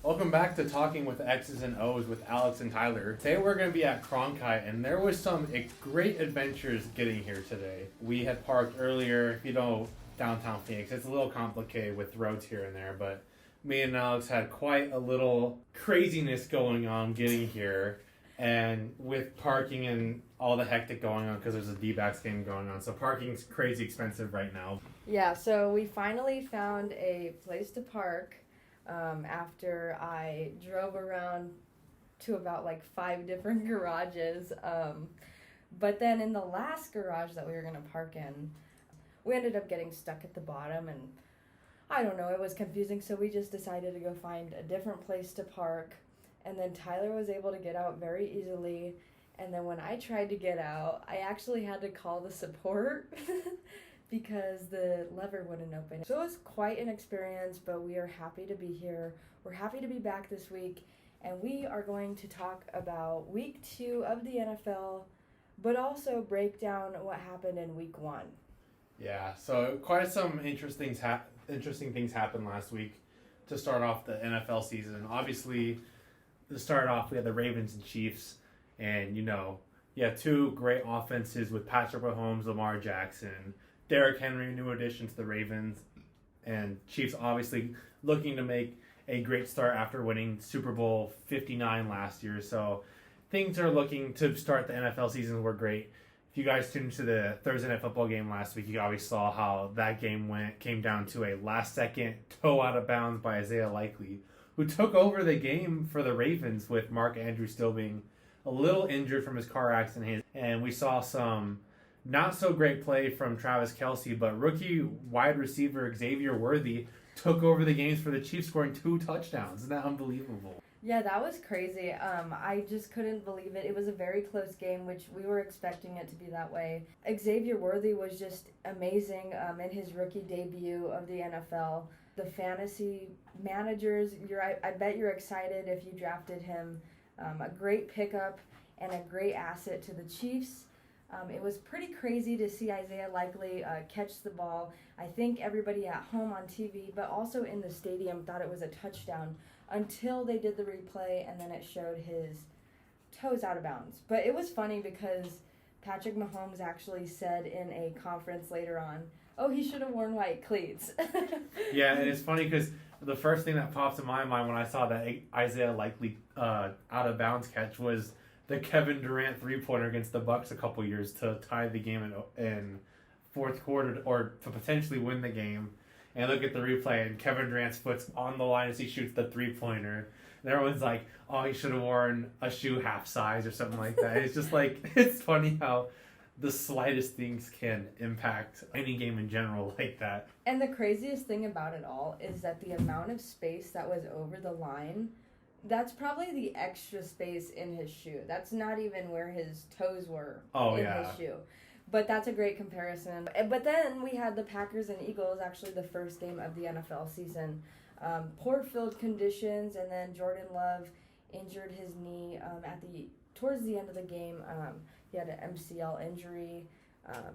Welcome back to Talking with X's and O's with Alex and Tyler. Today we're going to be at Cronkite, and there was some great adventures getting here today. We had parked earlier, if you know downtown Phoenix. It's a little complicated with roads here and there, but me and Alex had quite a little craziness going on getting here, and with parking and all the hectic going on because there's a D-backs game going on. So parking's crazy expensive right now. Yeah, so we finally found a place to park after I drove around to about like 5 different garages. But then in the last garage that we were going to park in, we ended up getting stuck at the bottom, and I don't know, it was confusing, so we just decided to go find a different place to park. And then Tyler was able to get out very easily. And then when I tried to get out, I actually had to call the support because the lever wouldn't open. So it was quite an experience, but we are happy to be here. We're happy to be back this week, and we are going to talk about week 2 of the NFL, but also break down what happened in week 1. Yeah, so quite some interesting things happened last week to start off the NFL season. Obviously, to start off, we had the Ravens and Chiefs, and two great offenses with Patrick Mahomes, Lamar Jackson, Derrick Henry, new addition to the Ravens, and Chiefs obviously looking to make a great start after winning Super Bowl 59 last year. So things are looking to start the NFL season were great. If you guys tuned into the Thursday Night Football game last week, you obviously saw how that game came down to a last-second toe out of bounds by Isaiah Likely, who took over the game for the Ravens with Mark Andrews still being a little injured from his car accident. And we saw some not so great play from Travis Kelce, but rookie wide receiver Xavier Worthy took over the games for the Chiefs, scoring 2 touchdowns. Isn't that unbelievable? Yeah, that was crazy. I just couldn't believe it. It was a very close game, which we were expecting it to be that way. Xavier Worthy was just amazing in his rookie debut of the NFL. The fantasy managers, I bet you're excited if you drafted him. A great pickup and a great asset to the Chiefs. It was pretty crazy to see Isaiah Likely catch the ball. I think everybody at home on TV, but also in the stadium, thought it was a touchdown until they did the replay, and then it showed his toes out of bounds. But it was funny because Patrick Mahomes actually said in a conference later on, oh, he should have worn white cleats. Yeah, and it's funny because the first thing that pops in my mind when I saw that Isaiah Likely out of bounds catch was the Kevin Durant three-pointer against the Bucks a couple years to tie the game in fourth quarter or to potentially win the game. And look at the replay, and Kevin Durant's foot's on the line as he shoots the three-pointer. And everyone's like, oh, he should have worn a shoe half size or something like that. It's just like, it's funny how the slightest things can impact any game in general like that. And the craziest thing about it all is that the amount of space that was over the line, that's probably the extra space in his shoe. That's not even where his toes were his shoe. But that's a great comparison. But then we had the Packers and Eagles, actually the first game of the NFL season. Poor field conditions, and then Jordan Love injured his knee towards the end of the game. He had an MCL injury.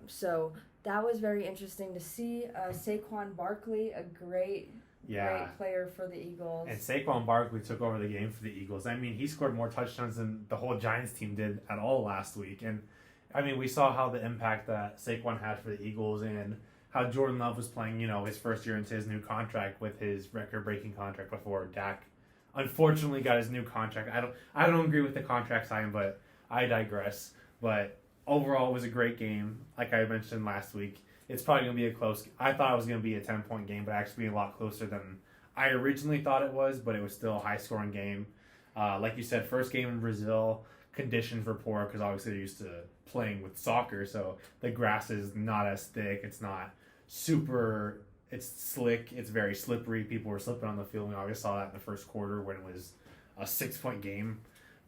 So that was very interesting to see. Saquon Barkley, a great player for the Eagles. And Saquon Barkley took over the game for the Eagles. I mean, he scored more touchdowns than the whole Giants team did at all last week. And, I mean, we saw how the impact that Saquon had for the Eagles and how Jordan Love was playing, his first year into his new contract with his record-breaking contract before Dak unfortunately got his new contract. I don't agree with the contract sign, but I digress. But overall, it was a great game. Like I mentioned last week, it's probably going to be a close. I thought it was going to be a 10-point game, but actually a lot closer than I originally thought it was. But it was still a high-scoring game. Like you said, first game in Brazil, conditions were poor because obviously they're used to playing with soccer, so the grass is not as thick. It's not super. It's slick. It's very slippery. People were slipping on the field. We obviously saw that in the first quarter when it was a 6-point game.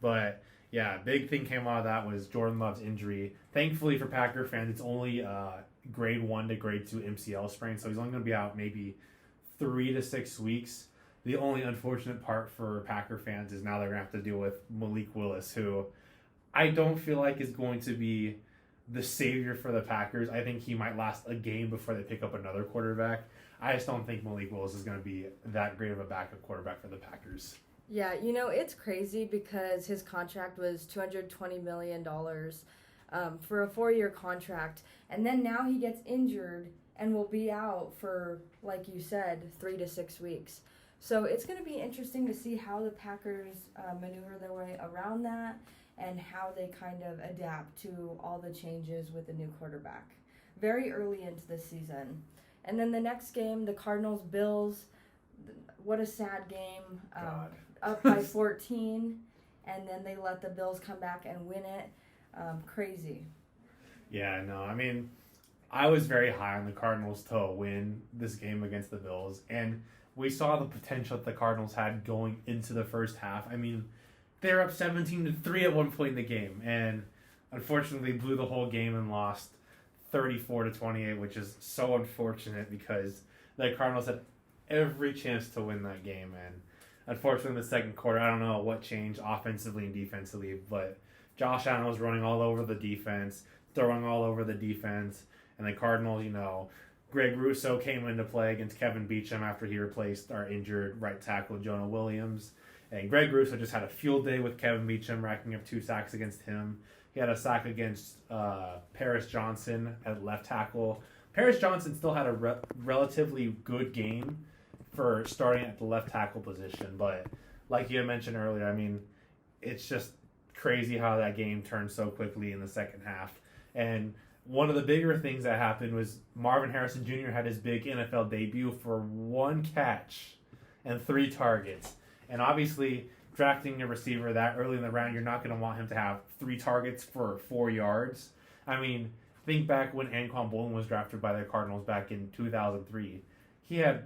But yeah, big thing came out of that was Jordan Love's injury. Thankfully for Packer fans, it's only grade 1 to grade 2 MCL sprain, so he's only going to be out maybe 3 to 6 weeks. The only unfortunate part for Packer fans is now they're going to have to deal with Malik Willis, who I don't feel like is going to be the savior for the Packers. I think he might last a game before they pick up another quarterback. I just don't think Malik Willis is going to be that great of a backup quarterback for the Packers. Yeah, it's crazy because his contract was $220 million for a 4-year contract. And then now he gets injured and will be out for, like you said, 3 to 6 weeks. So it's going to be interesting to see how the Packers maneuver their way around that and how they kind of adapt to all the changes with the new quarterback very early into the season. And then the next game, the Cardinals-Bills, what a sad game. Up by 14, and then they let the Bills come back and win it. Crazy. Yeah, no, I mean, I was very high on the Cardinals to win this game against the Bills, and we saw the potential that the Cardinals had going into the first half. I mean, they were up 17-3 at one point in the game, and unfortunately blew the whole game and lost 34-28, which is so unfortunate because the Cardinals had every chance to win that game, and unfortunately, in the second quarter, I don't know what changed offensively and defensively, but Josh Allen was running all over the defense, throwing all over the defense, and the Cardinals, Greg Russo came into play against Kevin Beachum after he replaced our injured right tackle Jonah Williams. And Greg Russo just had a field day with Kevin Beachum, racking up 2 sacks against him. He had a sack against Paris Johnson at left tackle. Paris Johnson still had a relatively good game for starting at the left tackle position, but like you had mentioned earlier, I mean, it's just crazy how that game turned so quickly in the second half. And one of the bigger things that happened was Marvin Harrison Jr. had his big NFL debut for 1 catch and 3 targets. And obviously, drafting a receiver that early in the round, you're not going to want him to have 3 targets for 4 yards. I mean, think back when Anquan Boldin was drafted by the Cardinals back in 2003. He had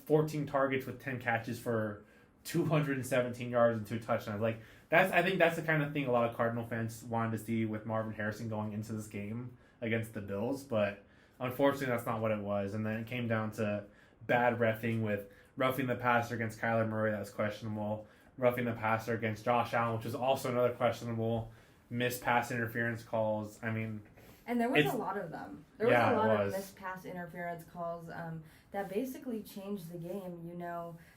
14 targets with 10 catches for 217 yards and 2 touchdowns. I think that's the kind of thing a lot of Cardinal fans wanted to see with Marvin Harrison going into this game against the Bills, but unfortunately that's not what it was. And then it came down to bad reffing with roughing the passer against Kyler Murray, that was questionable, roughing the passer against Josh Allen, which was also another questionable, missed pass interference calls. I mean, and there was a lot of them. There was a lot of missed pass interference calls that basically changed the game,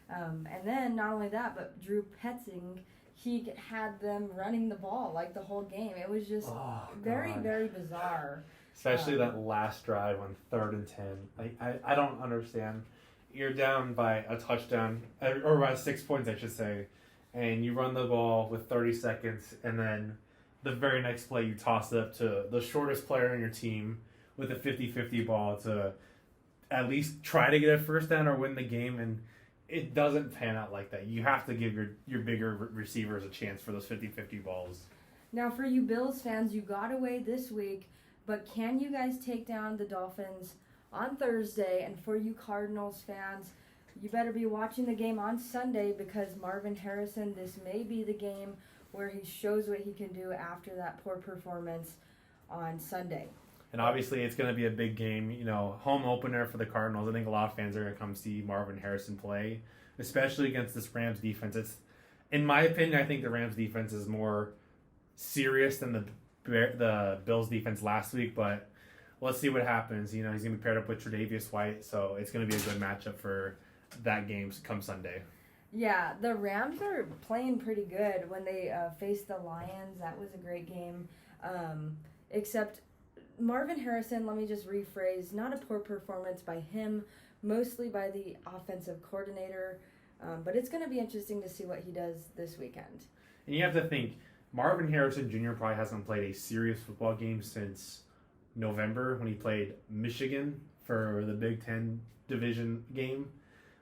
and then not only that, but Drew Petzing, he had them running the ball like the whole game. It was just very, very bizarre. Especially that last drive on 3rd and 10. I don't understand. You're down by a touchdown, or by 6 points, I should say, and you run the ball with 30 seconds, and then the very next play you toss it up to the shortest player on your team with a 50-50 ball to at least try to get a first down or win the game, and it doesn't pan out like that. You have to give your bigger receivers a chance for those 50-50 balls. Now, for you Bills fans, you got away this week, but can you guys take down the Dolphins on Thursday? And for you Cardinals fans, you better be watching the game on Sunday because Marvin Harrison, this may be the game where he shows what he can do after that poor performance on Sunday. And obviously it's going to be a big game, home opener for the Cardinals. I think a lot of fans are going to come see Marvin Harrison play, especially against this Rams defense. In my opinion, I think the Rams defense is more serious than the Bills defense last week, but let's see what happens. He's going to be paired up with Tre'Davious White, so it's going to be a good matchup for that game come Sunday. Yeah, the Rams are playing pretty good. When they faced the Lions, that was a great game. Except Marvin Harrison, let me just rephrase, not a poor performance by him, mostly by the offensive coordinator. But it's going to be interesting to see what he does this weekend. And you have to think, Marvin Harrison Jr. probably hasn't played a serious football game since November when he played Michigan for the Big Ten division game.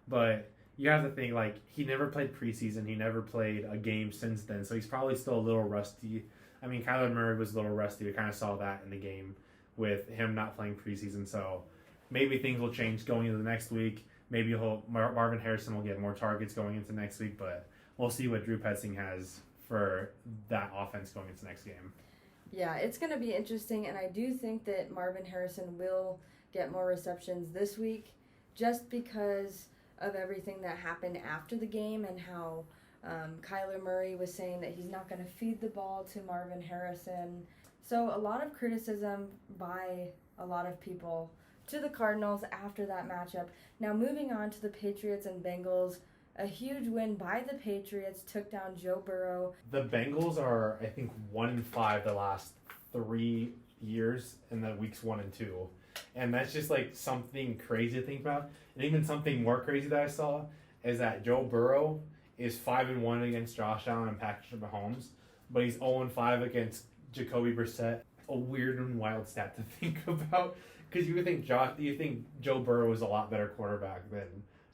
But you have to think, he never played preseason. He never played a game since then. So he's probably still a little rusty. I mean, Kyler Murray was a little rusty. We kind of saw that in the game with him not playing preseason. So maybe things will change going into the next week. Maybe Marvin Harrison will get more targets going into next week. But we'll see what Drew Petzing has for that offense going into next game. Yeah, it's going to be interesting. And I do think that Marvin Harrison will get more receptions this week just because of everything that happened after the game and how Kyler Murray was saying that he's not going to feed the ball to Marvin Harrison. So a lot of criticism by a lot of people to the Cardinals after that matchup. Now moving on to the Patriots and Bengals, a huge win by the Patriots, took down Joe Burrow. The Bengals are, I think, 1-5 the last 3 years in the weeks 1 and 2. And that's just like something crazy to think about. And even something more crazy that I saw is that Joe Burrow is 5-1 against Josh Allen and Patrick Mahomes, but he's 0-5 against Jacoby Brissett. A weird and wild stat to think about, because you think Joe Burrow is a lot better quarterback than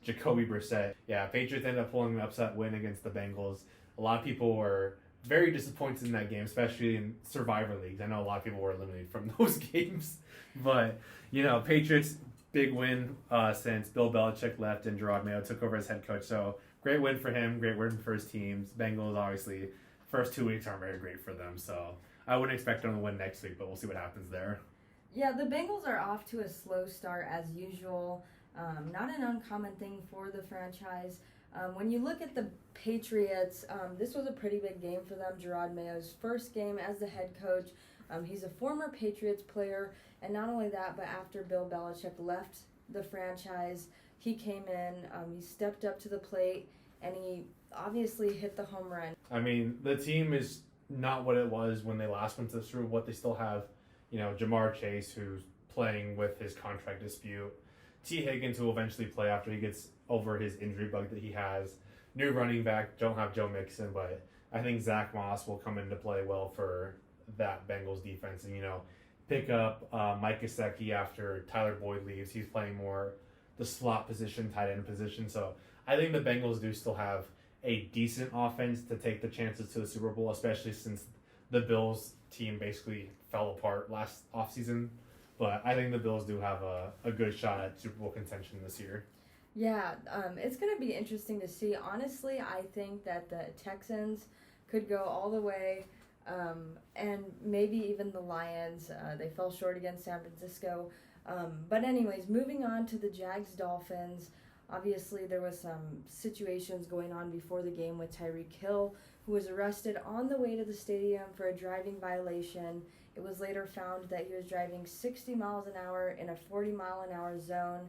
Jacoby Brissett. Yeah, Patriots ended up pulling an upset win against the Bengals. A lot of people were very disappointed in that game, especially in Survivor Leagues. I know a lot of people were eliminated from those games, but Patriots big win since Bill Belichick left and Gerard Mayo took over as head coach. So great win for him, great win for his teams. Bengals obviously first 2 weeks aren't very great for them, so I wouldn't expect them to win next week, but we'll see what happens there. Yeah, the Bengals are off to a slow start as usual. Not an uncommon thing for the franchise. When you look at the Patriots, this was a pretty big game for them. Gerard Mayo's first game as the head coach. He's a former Patriots player, and not only that, but after Bill Belichick left the franchise, he came in, he stepped up to the plate, and he obviously hit the home run. I mean, the team is not what it was when they last went to the Super Bowl. They still have, Jamar Chase, who's playing with his contract dispute. T. Higgins, who will eventually play after he gets over his injury bug that he has. New running back, don't have Joe Mixon, but I think Zach Moss will come into play well for that Bengals defense. And, pick up Mike Gesicki after Tyler Boyd leaves. He's playing more the slot position, tight end position. So I think the Bengals do still have a decent offense to take the chances to the Super Bowl, especially since the Bills team basically fell apart last offseason. But I think the Bills do have a good shot at Super Bowl contention this year. Yeah, it's going to be interesting to see. Honestly, I think that the Texans could go all the way, and maybe even the Lions. They fell short against San Francisco. But anyways, moving on to the Jags-Dolphins. Obviously, there was some situations going on before the game with Tyreek Hill, who was arrested on the way to the stadium for a driving violation. It was later found that he was driving 60 miles an hour in a 40-mile-an-hour zone.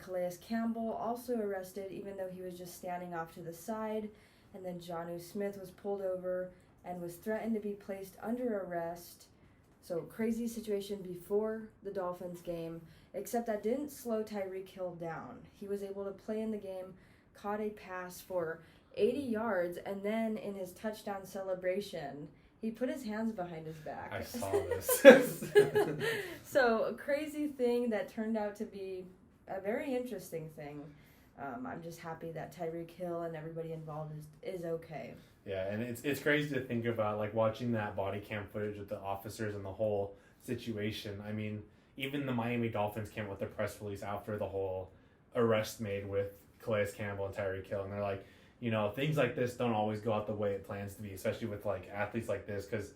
Calais Campbell also arrested, even though he was just standing off to the side. And then Jonnu Smith was pulled over and was threatened to be placed under arrest. So crazy situation before the Dolphins game, except that didn't slow Tyreek Hill down. He was able to play in the game, caught a pass for 80 yards, and then in his touchdown celebration, he put his hands behind his back. I saw this. So a crazy thing that turned out to be a very interesting thing. I'm just happy that Tyreek Hill and everybody involved is okay. Yeah, and it's crazy to think about, like, watching that body cam footage with the officers and the whole situation. I mean, even the Miami Dolphins came with a press release after the whole arrest made with Calais Campbell and Tyreek Hill, and they're like, things like this don't always go out the way it plans to be, especially with, like, athletes like this, because,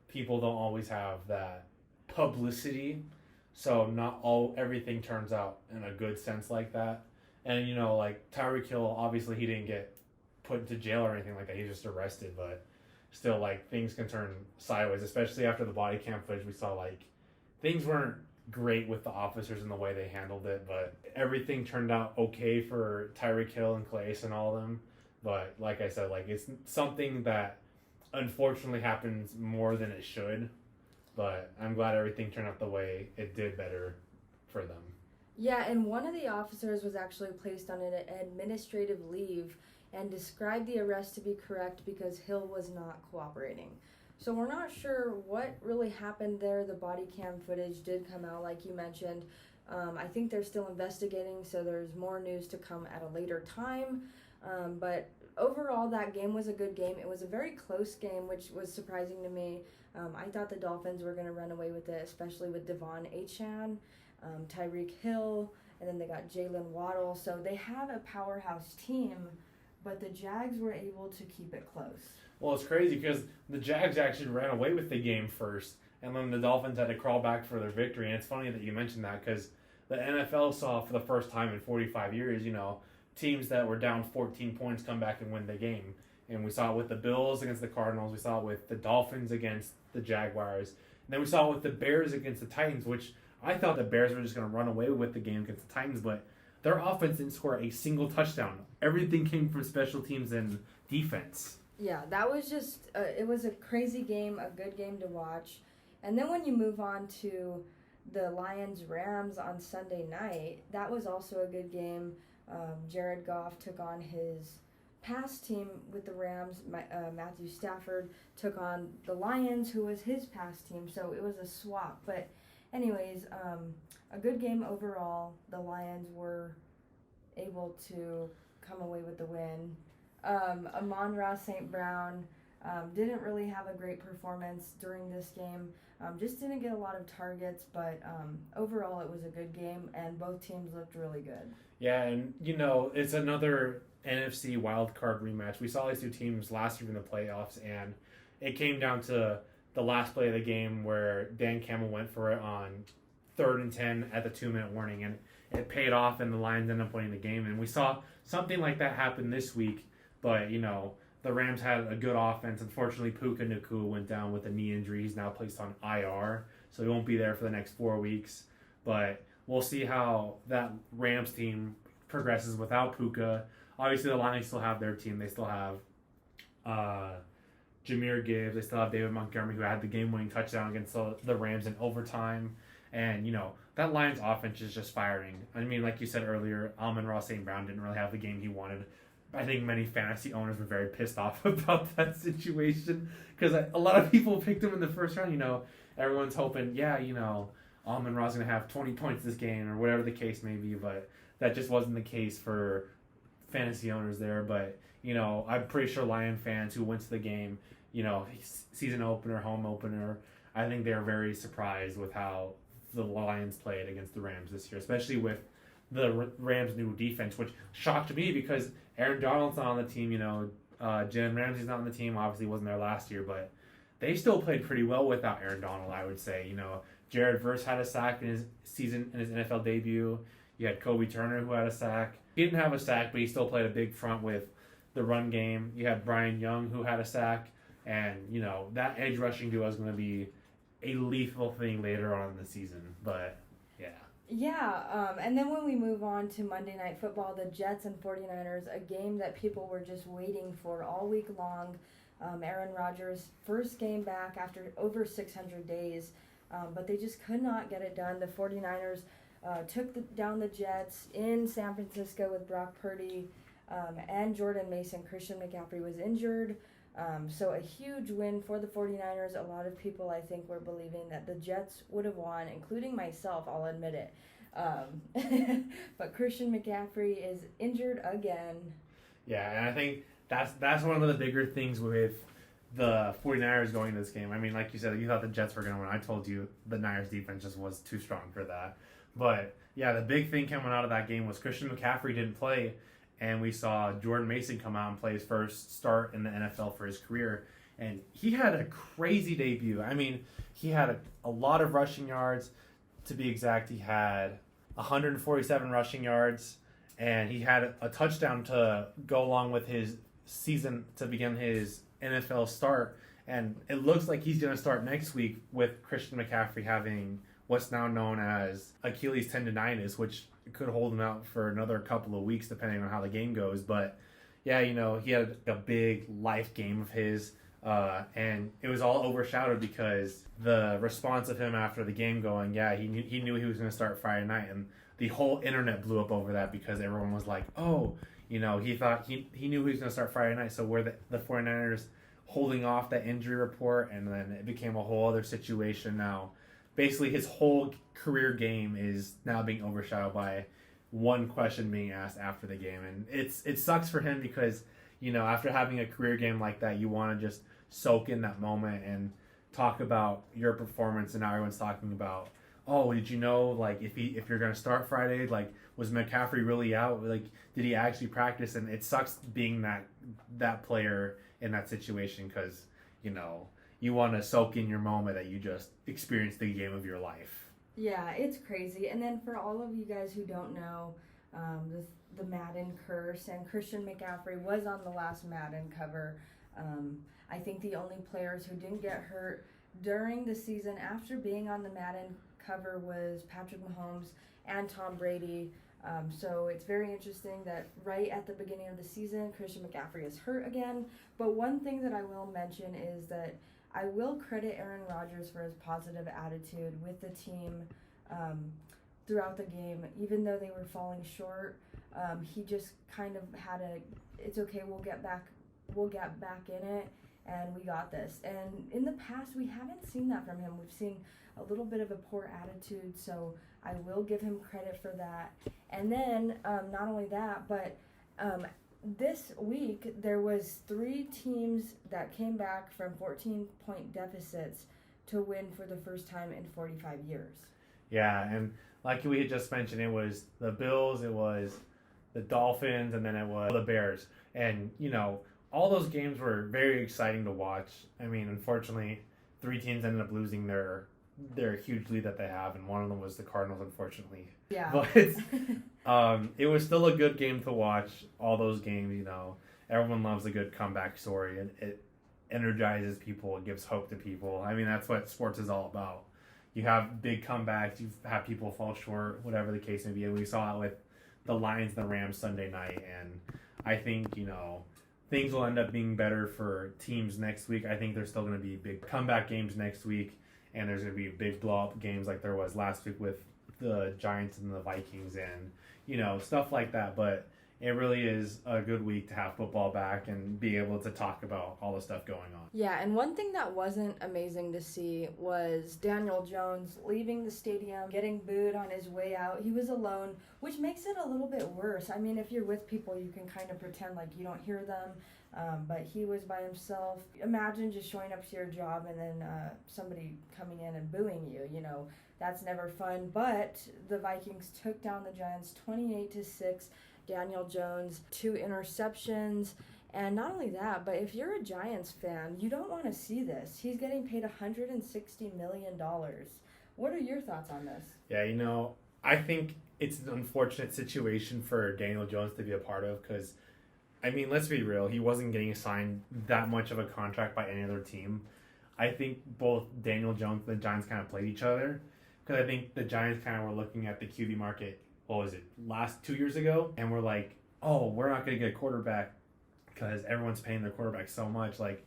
people don't always have that publicity, so not everything turns out in a good sense like that. And, like, Tyreek Hill, obviously he didn't get put into jail or anything like that. He's just arrested, but still, like, things can turn sideways, especially after the body cam footage. We saw, like, things weren't great with the officers and the way they handled it, but everything turned out okay for Tyreek Hill and Calais and all of them. But like I said, like, it's something that unfortunately happens more than it should, but I'm glad everything turned out the way it did better for them. Yeah, and one of the officers was actually placed on an administrative leave and described the arrest to be correct because Hill was not cooperating. So we're not sure what really happened there. The body cam footage did come out, like you mentioned. I think they're still investigating, so there's more news to come at a later time. But overall, that game was a good game. It was a very close game, which was surprising to me. I thought the Dolphins were going to run away with it, especially with Devon Achane, Tyreek Hill, and then they got Jalen Waddle. So they have a powerhouse team, but the Jags were able to keep it close. Well, it's crazy because the Jags actually ran away with the game first, and then the Dolphins had to crawl back for their victory. And it's funny that you mentioned that because the NFL saw for the first time in 45 years, teams that were down 14 points come back and win the game. And we saw it with the Bills against the Cardinals. We saw it with the Dolphins against the Jaguars. And then we saw it with the Bears against the Titans, which I thought the Bears were just going to run away with the game against the Titans, but their offense didn't score a single touchdown. Everything came from special teams and defense. Yeah, that was just, it was a crazy game, a good game to watch. And then when you move on to the Lions-Rams on Sunday night, that was also a good game. Jared Goff took on his past team with the Rams. Matthew Stafford took on the Lions, who was his past team. So it was a swap. But anyways, a good game overall. The Lions were able to come away with the win. Amon-Ra St. Brown didn't really have a great performance during this game. Just didn't get a lot of targets, but overall it was a good game, and both teams looked really good. Yeah, and it's another NFC wildcard rematch. We saw these two teams last year in the playoffs, and it came down to the last play of the game where Dan Campbell went for it on 3rd and 10 at the 2-minute warning, and it paid off, and the Lions ended up winning the game. And we saw something like that happen this week, but the Rams had a good offense. Unfortunately, Puka Nacua went down with a knee injury. He's now placed on IR, so he won't be there for the next 4 weeks. But we'll see how that Rams team progresses without Puka. Obviously, the Lions still have their team. They still have Jahmyr Gibbs. They still have David Montgomery, who had the game-winning touchdown against the Rams in overtime. And, that Lions offense is just firing. I mean, like you said earlier, Amon-Ra St. Brown didn't really have the game he wanted. I think many fantasy owners were very pissed off about that situation because a lot of people picked him in the first round. Everyone's hoping, Amon-Ra's going to have 20 points this game or whatever the case may be, but that just wasn't the case for fantasy owners there. But, I'm pretty sure Lion fans who went to the game, season opener, home opener, I think they're very surprised with how the Lions played against the Rams this year, especially with the Rams' new defense, which shocked me because Aaron Donald's not on the team. Jalen Ramsey's not on the team. Obviously, wasn't there last year, but they still played pretty well without Aaron Donald, I would say. Jared Verse had a sack in his NFL debut. You had Kobe Turner who had a sack. He didn't have a sack, but he still played a big front with the run game. You had Brian Young who had a sack, and that edge rushing duo is going to be a lethal thing later on in the season. But yeah. Yeah, and then when we move on to Monday Night Football, the Jets and 49ers, a game that people were just waiting for all week long. Aaron Rodgers' first game back after over 600 days, but they just could not get it done. The 49ers took down the Jets in San Francisco with Brock Purdy and Jordan Mason. Christian McCaffrey was injured. So a huge win for the 49ers. A lot of people, I think, were believing that the Jets would have won, including myself, I'll admit it. But Christian McCaffrey is injured again. Yeah, and I think that's one of the bigger things with the 49ers going to this game. I mean, like you said, you thought the Jets were going to win. I told you the Niners defense just was too strong for that. But, yeah, the big thing coming out of that game was Christian McCaffrey didn't play. And we saw Jordan Mason come out and play his first start in the NFL for his career. And he had a crazy debut. I mean, he had a lot of rushing yards. To be exact, he had 147 rushing yards. And he had a touchdown to go along with his season to begin his NFL start. And it looks like he's going to start next week with Christian McCaffrey having what's now known as Achilles tendonitis, which could hold him out for another couple of weeks depending on how the game goes. But yeah, he had a big life game of his, and it was all overshadowed because the response of him after the game going, he knew he was going to start Friday night, and the whole internet blew up over that because everyone was like, he thought he knew he was going to start Friday night, so were the 49ers holding off that injury report, and then it became a whole other situation now. Basically, his whole career game is now being overshadowed by one question being asked after the game. And it sucks for him because, after having a career game like that, you want to just soak in that moment and talk about your performance. And now everyone's talking about, did you know, if you're going to start Friday, was McCaffrey really out? Did he actually practice? And it sucks being that player in that situation because, you want to soak in your moment that you just experienced the game of your life. Yeah, it's crazy. And then for all of you guys who don't know, the Madden curse, and Christian McCaffrey was on the last Madden cover. I think the only players who didn't get hurt during the season after being on the Madden cover was Patrick Mahomes and Tom Brady. So it's very interesting that right at the beginning of the season, Christian McCaffrey is hurt again. But one thing that I will mention is that I will credit Aaron Rodgers for his positive attitude with the team throughout the game. Even though they were falling short, he just kind of had it's okay, we'll get back in it, and we got this. And in the past, we haven't seen that from him. We've seen a little bit of a poor attitude, so I will give him credit for that. And then not only that, but this week there was 3 teams that came back from 14-point deficits to win for the first time in 45 years. Yeah, and like we had just mentioned, it was the Bills, it was the Dolphins, and then it was the Bears. And, all those games were very exciting to watch. I mean, unfortunately, 3 teams ended up losing their huge lead that they have, and one of them was the Cardinals, unfortunately. Yeah. But it was still a good game to watch. All those games, everyone loves a good comeback story, and it energizes people, it gives hope to people. I mean, that's what sports is all about. You have big comebacks, you have people fall short, whatever the case may be, and we saw it with the Lions and the Rams Sunday night, and I think, things will end up being better for teams next week. I think there's still going to be big comeback games next week, and there's going to be big blow-up games like there was last week with the Giants and the Vikings and, stuff like that. But it really is a good week to have football back and be able to talk about all the stuff going on. Yeah, and one thing that wasn't amazing to see was Daniel Jones leaving the stadium, getting booed on his way out. He was alone, which makes it a little bit worse. I mean, if you're with people, you can kind of pretend like you don't hear them, but he was by himself. Imagine just showing up to your job and then somebody coming in and booing you, That's never fun, but the Vikings took down the Giants 28-6. Daniel Jones, 2 interceptions, and not only that, but if you're a Giants fan, you don't want to see this. He's getting paid $160 million. What are your thoughts on this? Yeah, I think it's an unfortunate situation for Daniel Jones to be a part of because, I mean, let's be real, he wasn't getting assigned that much of a contract by any other team. I think both Daniel Jones and the Giants kind of played each other because I think the Giants kind of were looking at the QB market, what was it, last 2 years ago? And we're like, oh, we're not going to get a quarterback because everyone's paying their quarterback so much. Like,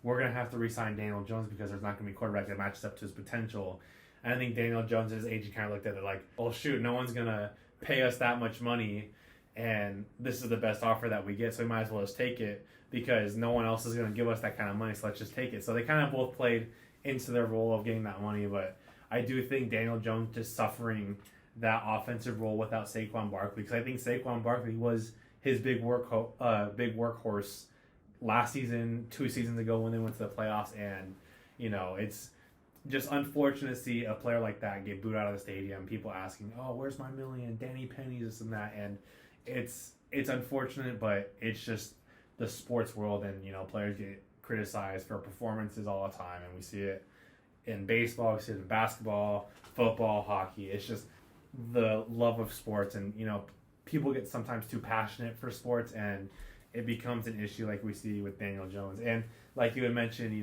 we're going to have to re-sign Daniel Jones because there's not going to be a quarterback that matches up to his potential. And I think Daniel Jones and his agent kind of looked at it like, well, shoot, no one's going to pay us that much money, and this is the best offer that we get, so we might as well just take it because no one else is going to give us that kind of money, so let's just take it. So they kind of both played into their role of getting that money, but I do think Daniel Jones just suffering that offensive role without Saquon Barkley, because I think Saquon Barkley was his big workhorse last season, 2 seasons ago when they went to the playoffs, and it's just unfortunate to see a player like that get booed out of the stadium. People asking, "Oh, where's my million? Danny Pennies, this and that," and it's unfortunate, but it's just the sports world, and players get criticized for performances all the time, and we see it in baseball, we see it in basketball, football, hockey. It's just the love of sports, and people get sometimes too passionate for sports, and it becomes an issue like we see with Daniel Jones. And like you had mentioned,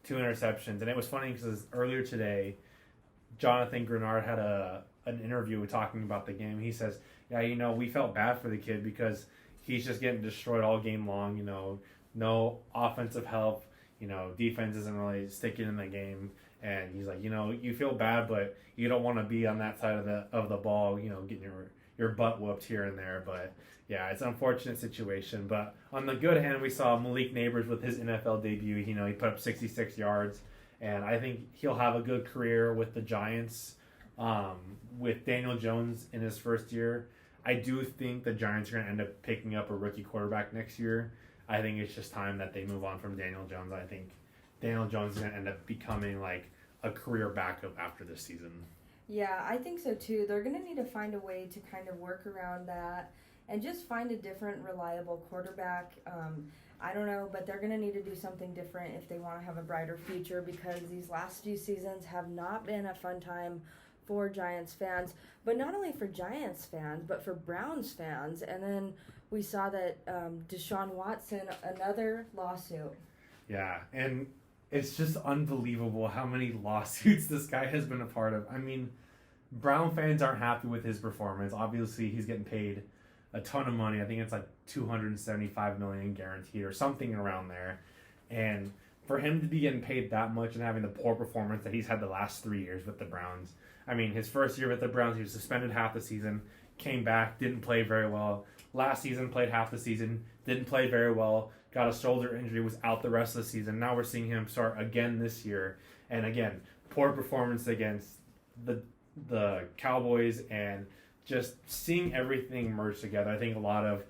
2 interceptions, and it was funny because earlier today, Jonathan Grenard had an interview talking about the game. He says, yeah, we felt bad for the kid because he's just getting destroyed all game long, no offensive help, defense isn't really sticking in the game. And he's like, you feel bad, but you don't want to be on that side of the ball, getting your butt whooped here and there. But yeah, it's an unfortunate situation. But on the good hand, we saw Malik Neighbors with his NFL debut. He put up 66 yards, and I think he'll have a good career with the Giants. With Daniel Jones in his first year, I do think the Giants are going to end up picking up a rookie quarterback next year. I think it's just time that they move on from Daniel Jones. I think Daniel Jones is going to end up becoming like a career backup after this season. Yeah, I think so too. They're going to need to find a way to kind of work around that and just find a different reliable quarterback. I don't know, but they're going to need to do something different if they want to have a brighter future, because these last few seasons have not been a fun time for Giants fans, but not only for Giants fans, but for Browns fans. And then we saw that Deshaun Watson, another lawsuit. Yeah, and it's just unbelievable how many lawsuits this guy has been a part of. I mean, Brown fans aren't happy with his performance. Obviously, he's getting paid a ton of money. I think it's like $275 million guaranteed or something around there. And for him to be getting paid that much and having the poor performance that he's had the last 3 years with the Browns. I mean, his first year with the Browns, he was suspended half the season, came back, didn't play very well. Last season, played half the season, didn't play very well, got a shoulder injury, was out the rest of the season. Now we're seeing him start again this year. And again, poor performance against the Cowboys, and just seeing everything merge together. I think a lot of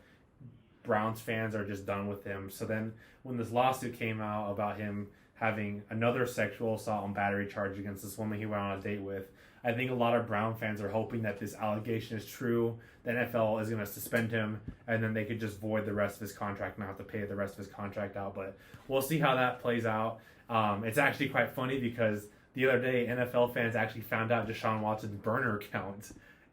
Browns fans are just done with him. So then when this lawsuit came out about him having another sexual assault and battery charge against this woman he went on a date with, I think a lot of Brown fans are hoping that this allegation is true. The NFL is going to suspend him, and then they could just void the rest of his contract, not have to pay the rest of his contract out. But we'll see how that plays out. It's actually quite funny because the other day, NFL fans actually found out Deshaun Watson's burner account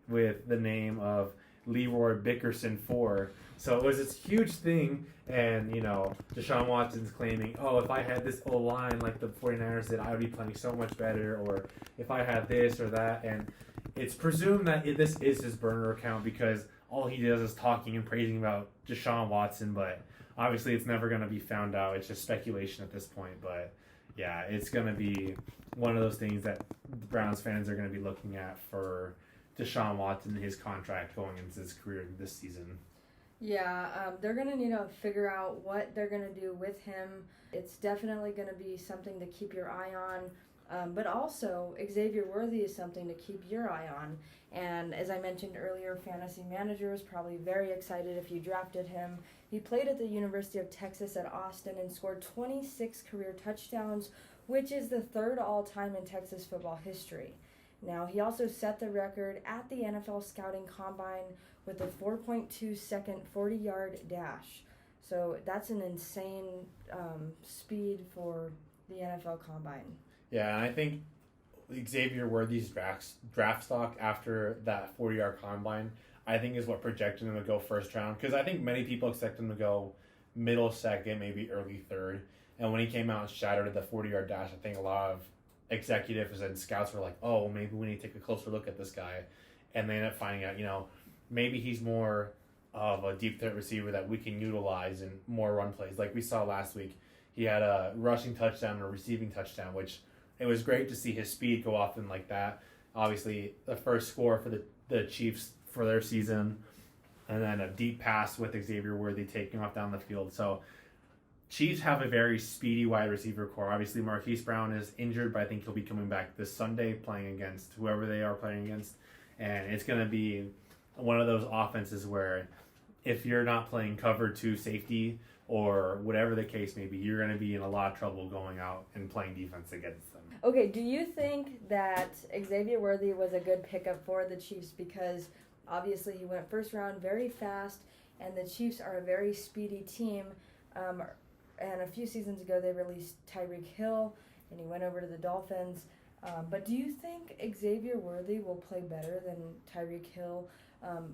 with the name of Leroy Bickerson 4. So it was this huge thing, and, Deshaun Watson's claiming, oh, if I had this O-line like the 49ers did, I would be playing so much better, or if I had this or that, and it's presumed that this is his burner account because all he does is talking and praising about Deshaun Watson, but obviously it's never going to be found out. It's just speculation at this point, but yeah, it's going to be one of those things that the Browns fans are going to be looking at for Deshaun Watson and his contract going into his career this season. Yeah, they're going to need to figure out what they're going to do with him. It's definitely going to be something to keep your eye on, but also Xavier Worthy is something to keep your eye on. And as I mentioned earlier, fantasy manager is probably very excited if you drafted him. He played at the University of Texas at Austin and scored 26 career touchdowns, which is the third all-time in Texas football history. Now, he also set the record at the NFL Scouting Combine with a 4.2 second 40-yard dash. So that's an insane speed for the NFL Combine. Yeah, and I think Xavier Worthy's draft stock after that 40-yard combine, I think is what projected him to go first round. Because I think many people expect him to go middle second, maybe early third. And when he came out and shattered the 40-yard dash, I think a lot of executives and scouts were like, oh, maybe we need to take a closer look at this guy. And they end up finding out, maybe he's more of a deep threat receiver that we can utilize in more run plays. Like we saw last week, he had a rushing touchdown and a receiving touchdown, which it was great to see his speed go off in like that. Obviously, the first score for the Chiefs for their season, and then a deep pass with Xavier Worthy taking off down the field. So Chiefs have a very speedy wide receiver core. Obviously, Marquise Brown is injured, but I think he'll be coming back this Sunday playing against whoever they are playing against. And it's going to be one of those offenses where if you're not playing cover 2 safety or whatever the case may be, you're going to be in a lot of trouble going out and playing defense against them. Okay, do you think that Xavier Worthy was a good pickup for the Chiefs? Because obviously he went first round very fast, and the Chiefs are a very speedy team. And a few seasons ago they released Tyreek Hill, and he went over to the Dolphins. But do you think Xavier Worthy will play better than Tyreek Hill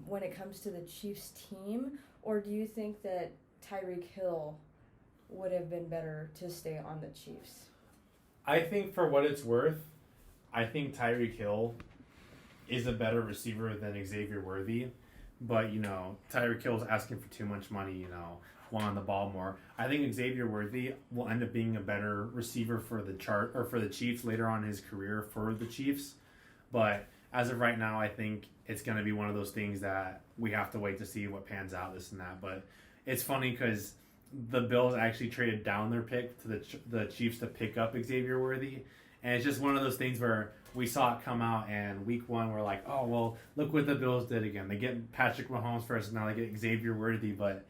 when it comes to the Chiefs team? Or do you think that Tyreek Hill would have been better to stay on the Chiefs? I think for what it's worth, I think Tyreek Hill is a better receiver than Xavier Worthy. But, Tyreek Hill's asking for too much money, wanting the ball more. I think Xavier Worthy will end up being a better receiver for the Chiefs later on in his career for the Chiefs. But as of right now, I think it's going to be one of those things that we have to wait to see what pans out, this and that. But it's funny because the Bills actually traded down their pick to the Chiefs to pick up Xavier Worthy. And it's just one of those things where we saw it come out, and week 1 we're like, oh, well, look what the Bills did again. They get Patrick Mahomes first, and now they get Xavier Worthy. But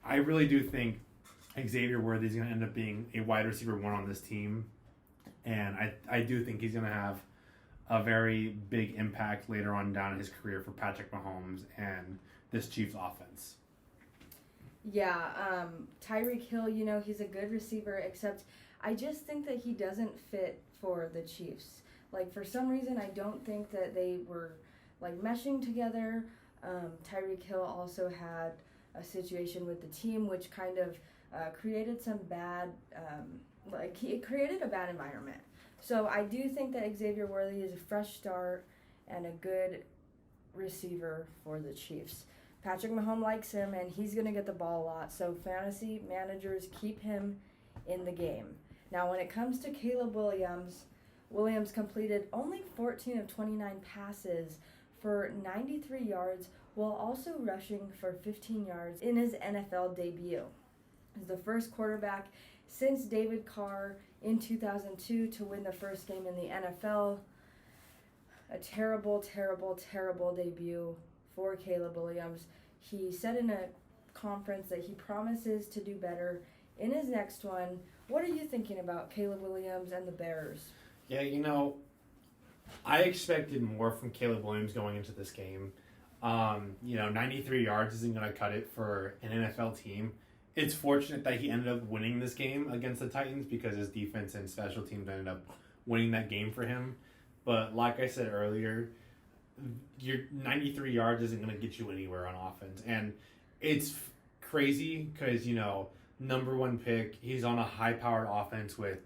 I really do think Xavier Worthy is going to end up being a wide receiver 1 on this team. And I do think he's going to have a very big impact later on down in his career for Patrick Mahomes and this Chiefs offense. Yeah, Tyreek Hill, he's a good receiver, except I just think that he doesn't fit for the Chiefs. Like, for some reason, I don't think that they were, meshing together. Tyreek Hill also had a situation with the team which kind of created some bad, it created a bad environment. So I do think that Xavier Worthy is a fresh start, and a good receiver for the Chiefs. Patrick Mahomes likes him, and he's going to get the ball a lot, so fantasy managers keep him in the game. Now, when it comes to Caleb Williams completed only 14 of 29 passes for 93 yards while also rushing for 15 yards in his NFL debut. He's the first quarterback since David Carr in 2002 to win the first game in the NFL. A terrible, terrible, terrible debut for Caleb Williams. He said in a conference that he promises to do better in his next one. What are you thinking about Caleb Williams and the Bears? Yeah, I expected more from Caleb Williams going into this game. 93 yards isn't going to cut it for an NFL team. It's fortunate that he ended up winning this game against the Titans because his defense and special teams ended up winning that game for him. But like I said earlier, your 93 yards isn't going to get you anywhere on offense. And it's crazy because, number one pick, he's on a high-powered offense with,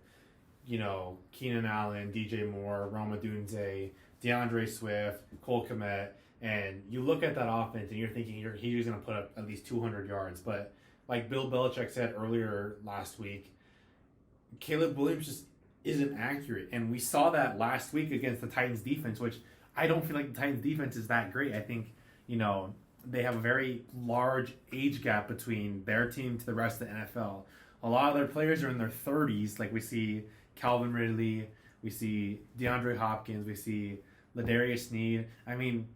Keenan Allen, DJ Moore, Roma Dunze, DeAndre Swift, Cole Kmet. And you look at that offense and you're thinking he's going to put up at least 200 yards. But like Bill Belichick said earlier last week, Caleb Williams just isn't accurate. And we saw that last week against the Titans defense, which I don't feel like the Titans defense is that great. I think, they have a very large age gap between their team to the rest of the NFL. A lot of their players are in their 30s, like we see Calvin Ridley, we see DeAndre Hopkins, we see Ladarius Sneed. I mean,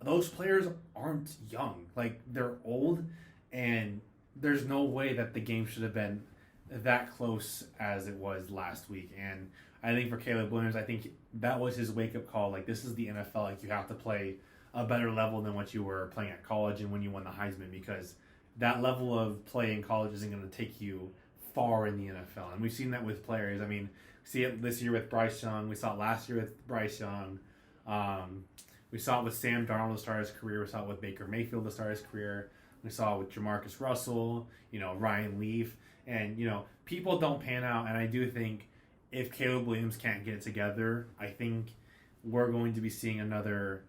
those players aren't young. Like, they're old, and there's no way that the game should have been that close as it was last week. And I think for Caleb Williams, I think that was his wake-up call. Like, this is the NFL. Like, you have to play a better level than what you were playing at college and when you won the Heisman, because that level of play in college isn't going to take you far in the NFL. And we've seen that with players. I mean, see it this year with Bryce Young. We saw it last year with Bryce Young. We saw it with Sam Darnold to start his career. We saw it with Baker Mayfield to start his career. We saw it with Jamarcus Russell, Ryan Leaf. And, people don't pan out. And I do think if Caleb Williams can't get it together, I think we're going to be seeing another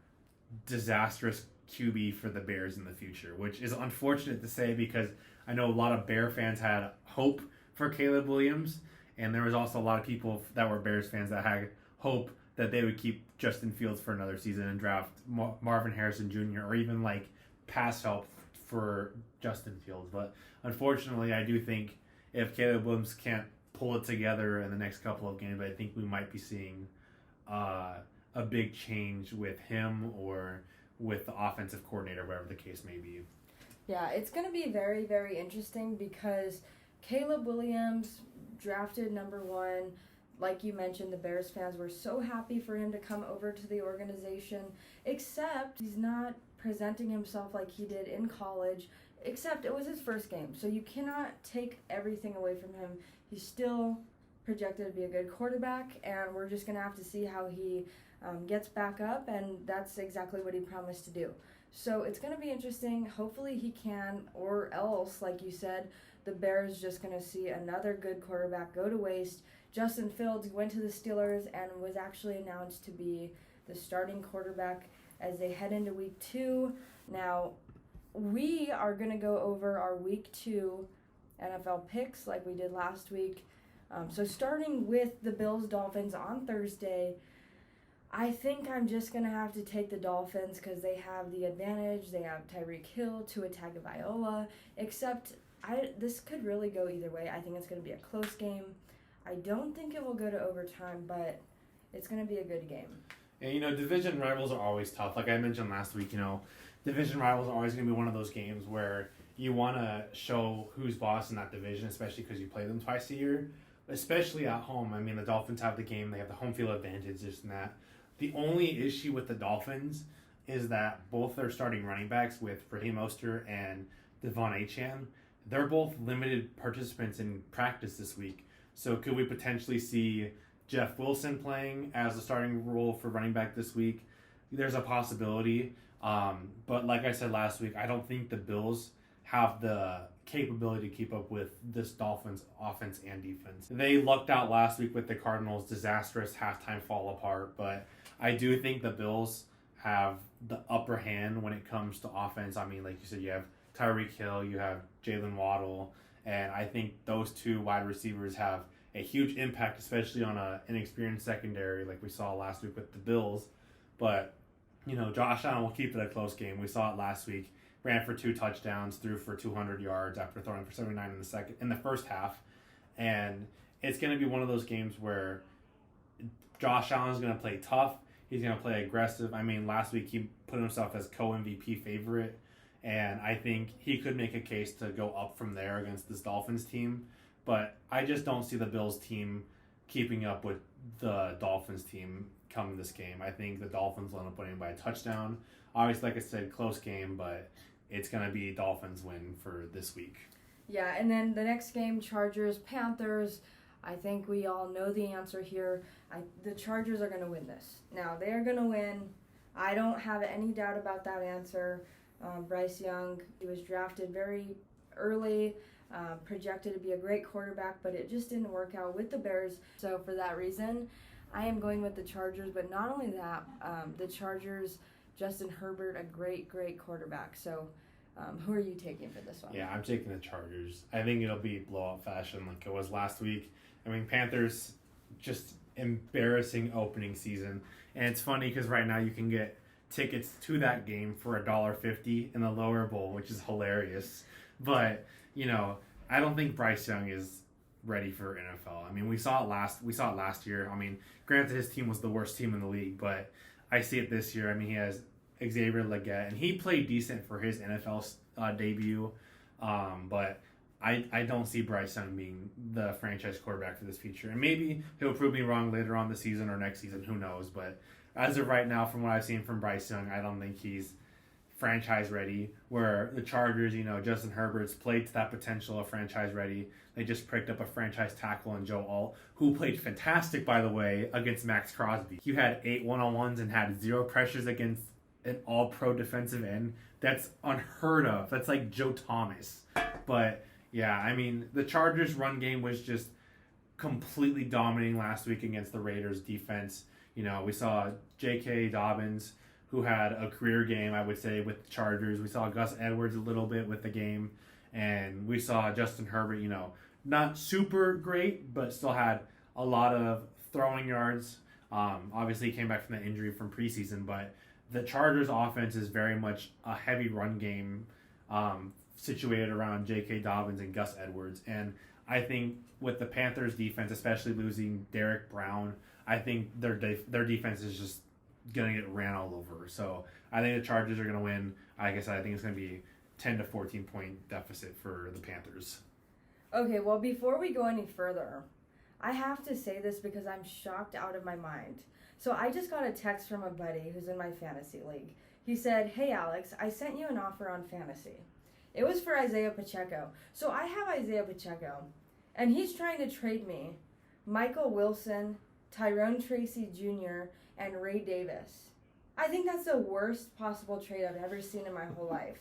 disastrous QB for the Bears in the future, which is unfortunate to say because I know a lot of Bear fans had hope for Caleb Williams, and there was also a lot of people that were Bears fans that had hope that they would keep Justin Fields for another season and draft Marvin Harrison Jr. or even like pass help for Justin Fields. But unfortunately, I do think if Caleb Williams can't pull it together in the next couple of games, I think we might be seeing a big change with him or with the offensive coordinator, whatever the case may be. Yeah, it's going to be very, very interesting because Caleb Williams drafted number one. Like you mentioned, the Bears fans were so happy for him to come over to the organization, except he's not presenting himself like he did in college, except it was his first game. So you cannot take everything away from him. He's still projected to be a good quarterback, and we're just going to have to see how he gets back up, and that's exactly what he promised to do. So it's going to be interesting. Hopefully he can, or else, like you said, the Bears just going to see another good quarterback go to waste. Justin Fields went to the Steelers and was actually announced to be the starting quarterback as they head into Week 2. Now, we are going to go over our Week 2 NFL picks like we did last week. So starting with the Bills-Dolphins on Thursday, I think I'm just going to have to take the Dolphins because they have the advantage. They have Tyreek Hill, Tua Tagovailoa, except this could really go either way. I think it's going to be a close game. I don't think it will go to overtime, but it's going to be a good game. And, division rivals are always tough. Like I mentioned last week, division rivals are always going to be one of those games where you want to show who's boss in that division, especially because you play them twice a year, especially at home. I mean, the Dolphins have the game. They have the home field advantage, this and that. The only issue with the Dolphins is that both their starting running backs with Raheem Mostert and Devon Achane, they're both limited participants in practice this week. So could we potentially see Jeff Wilson playing as the starting role for running back this week? There's a possibility. But like I said last week, I don't think the Bills have the capability to keep up with this Dolphins offense and defense. They lucked out last week with the Cardinals' disastrous halftime fall apart, but I do think the Bills have the upper hand when it comes to offense. I mean, like you said, you have Tyreek Hill, you have Jalen Waddle, and I think those two wide receivers have a huge impact, especially on an inexperienced secondary like we saw last week with the Bills. But, Josh Allen will keep it a close game. We saw it last week. Ran for 2 touchdowns, threw for 200 yards after throwing for 79 in the first half. And it's going to be one of those games where Josh Allen's going to play tough. He's going to play aggressive. I mean, last week he put himself as co-MVP favorite, and I think he could make a case to go up from there against this Dolphins team. But I just don't see the Bills team keeping up with the Dolphins team come this game. I think the Dolphins will end up winning by a touchdown. Obviously, like I said, close game, but it's going to be Dolphins win for this week. Yeah, and then the next game, Chargers, Panthers. I think we all know the answer here. The Chargers are going to win this. Now, they are going to win. I don't have any doubt about that answer. Bryce Young, he was drafted very early, projected to be a great quarterback, but it just didn't work out with the Bears. So for that reason, I am going with the Chargers. But not only that, the Chargers, Justin Herbert, a great, great quarterback. So who are you taking for this one? Yeah, I'm taking the Chargers. I think it'll be blowout fashion like it was last week. I mean, Panthers, just embarrassing opening season. And it's funny because right now you can get tickets to that game for $1.50 in the lower bowl, which is hilarious. But, I don't think Bryce Young is ready for NFL. I mean, we saw it last year. I mean, granted his team was the worst team in the league, but I see it this year. I mean, he has Xavier Legette, and he played decent for his NFL debut. But I don't see Bryce Young being the franchise quarterback for this future. And maybe he'll prove me wrong later on the season or next season. Who knows? But as of right now, from what I've seen from Bryce Young, I don't think he's franchise ready. Where the Chargers, Justin Herbert's played to that potential of franchise ready. They just picked up a franchise tackle in Joe Alt, who played fantastic, by the way, against Max Crosby. He had 8 one-on-ones and had 0 pressures against an all-pro defensive end. That's unheard of. That's like Joe Thomas. But yeah, I mean, the Chargers' run game was just completely dominating last week against the Raiders' defense. We saw J.K. Dobbins, who had a career game, I would say, with the Chargers. We saw Gus Edwards a little bit with the game. And we saw Justin Herbert, not super great, but still had a lot of throwing yards. Obviously, he came back from the injury from preseason, but the Chargers' offense is very much a heavy run game situated around J.K. Dobbins and Gus Edwards. And I think with the Panthers' defense, especially losing Derek Brown, I think their defense is just going to get ran all over. So I think the Chargers are going to win. Like I said, I think it's going to be 10 to 14 point deficit for the Panthers. Okay, well, before we go any further, I have to say this because I'm shocked out of my mind. So I just got a text from a buddy who's in my fantasy league. He said, "Hey Alex, I sent you an offer on fantasy." It was for Isaiah Pacheco. So I have Isaiah Pacheco, and he's trying to trade me Michael Wilson, Tyrone Tracy Jr., and Ray Davis. I think that's the worst possible trade I've ever seen in my whole life.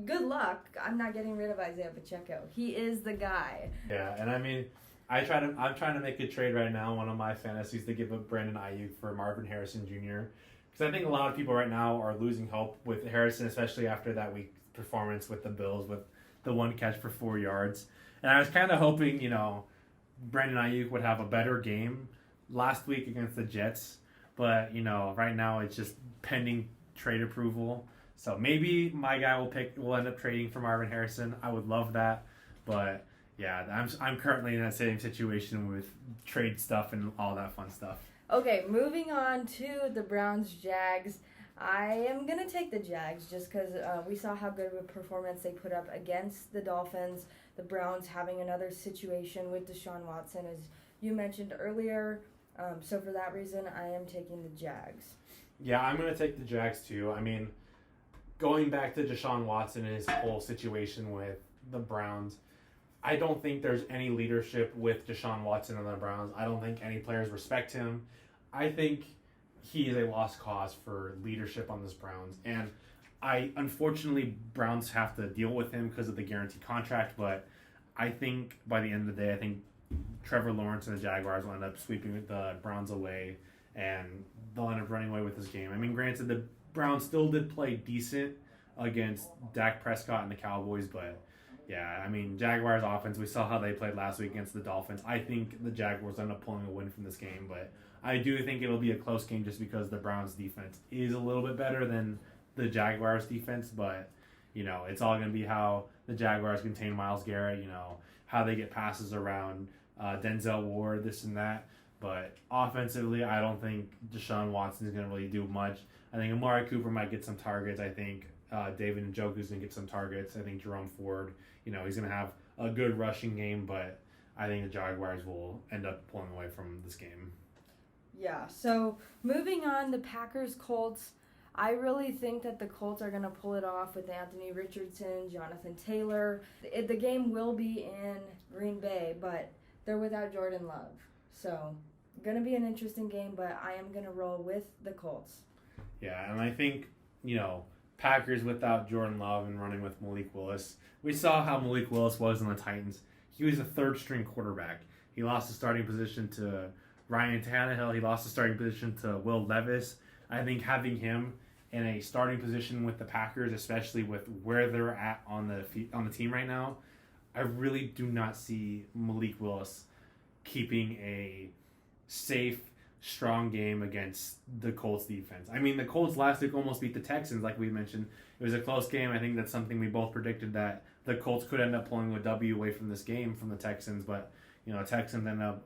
Good luck. I'm not getting rid of Isaiah Pacheco. He is the guy. Yeah, and I mean, I'm trying to make a trade right now. One of my fantasies to give up Brandon Ayuk for Marvin Harrison Jr. Because I think a lot of people right now are losing hope with Harrison, especially after that week's performance with the Bills with the 1 catch for 4 yards. And I was kind of hoping, Brandon Ayuk would have a better game last week against the Jets. But, right now it's just pending trade approval. So maybe my guy will end up trading for Marvin Harrison. I would love that. But yeah, I'm currently in that same situation with trade stuff and all that fun stuff. Okay, moving on to the Browns-Jags. I am going to take the Jags just because we saw how good of a performance they put up against the Dolphins. The Browns having another situation with Deshaun Watson, as you mentioned earlier. So for that reason, I am taking the Jags. Yeah, I'm going to take the Jags too. I mean, going back to Deshaun Watson and his whole situation with the Browns, I don't think there's any leadership with Deshaun Watson and the Browns. I don't think any players respect him. I think he is a lost cause for leadership on this Browns. And unfortunately, Browns have to deal with him because of the guaranteed contract. But I think by the end of the day, I think Trevor Lawrence and the Jaguars will end up sweeping the Browns away. and they'll end up running away with this game. I mean, granted, the Browns still did play decent against Dak Prescott and the Cowboys, but yeah, I mean, Jaguars offense, we saw how they played last week against the Dolphins. I think the Jaguars end up pulling a win from this game, but I do think it'll be a close game just because the Browns defense is a little bit better than the Jaguars defense, but it's all going to be how the Jaguars contain Myles Garrett, how they get passes around Denzel Ward, this and that. But offensively, I don't think Deshaun Watson is going to really do much. I think Amari Cooper might get some targets. I think David Njoku's going to get some targets. I think Jerome Ford, he's going to have a good rushing game, but I think the Jaguars will end up pulling away from this game. Yeah, so moving on, the Packers-Colts. I really think that the Colts are going to pull it off with Anthony Richardson, Jonathan Taylor. The game will be in Green Bay, but they're without Jordan Love. So, going to be an interesting game, but I am going to roll with the Colts. Yeah, and I think, Packers without Jordan Love and running with Malik Willis. We saw how Malik Willis was in the Titans. He was a third-string quarterback. He lost the starting position to Ryan Tannehill. He lost the starting position to Will Levis. I think having him in a starting position with the Packers, especially with where they're at on the team right now, I really do not see Malik Willis keeping a safe, strong game against the Colts defense. I mean, the Colts last week almost beat the Texans, like we mentioned. It was a close game. I think that's something we both predicted, that the Colts could end up pulling a W away from this game from the Texans, but Texans end up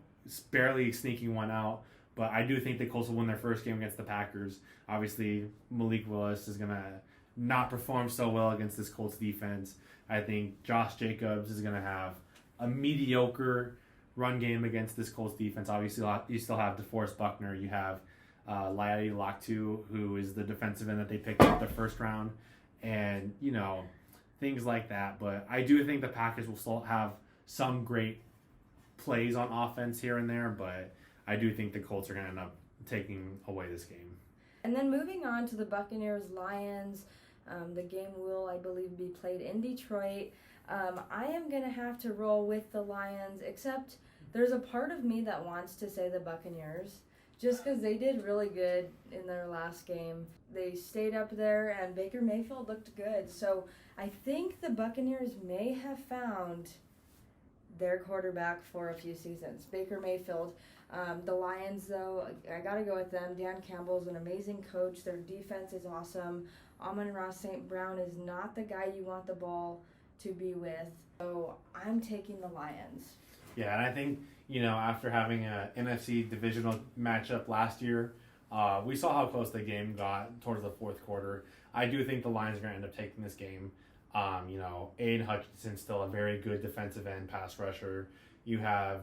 barely sneaking one out. But I do think the Colts will win their first game against the Packers. Obviously, Malik Willis is going to not perform so well against this Colts defense. I think Josh Jacobs is going to have a mediocre run game against this Colts defense. Obviously, you still have DeForest Buckner. You have Laia Laktu, who is the defensive end that they picked up the first round. And, things like that. But I do think the Packers will still have some great plays on offense here and there, but I do think the Colts are going to end up taking away this game. And then moving on to the Buccaneers-Lions, the game will, I believe, be played in Detroit. I am going to have to roll with the Lions, except there's a part of me that wants to say the Buccaneers, just because they did really good in their last game. They stayed up there, and Baker Mayfield looked good. So I think the Buccaneers may have found their quarterback for a few seasons, Baker Mayfield. The Lions, though, I got to go with them. Dan Campbell's an amazing coach. Their defense is awesome. Amon-Ra St. Brown is not the guy you want the ball to be with. So I'm taking the Lions. Yeah, and I think, after having an NFC divisional matchup last year, we saw how close the game got towards the fourth quarter. I do think the Lions are going to end up taking this game. Aiden Hutchinson's still a very good defensive end pass rusher. You have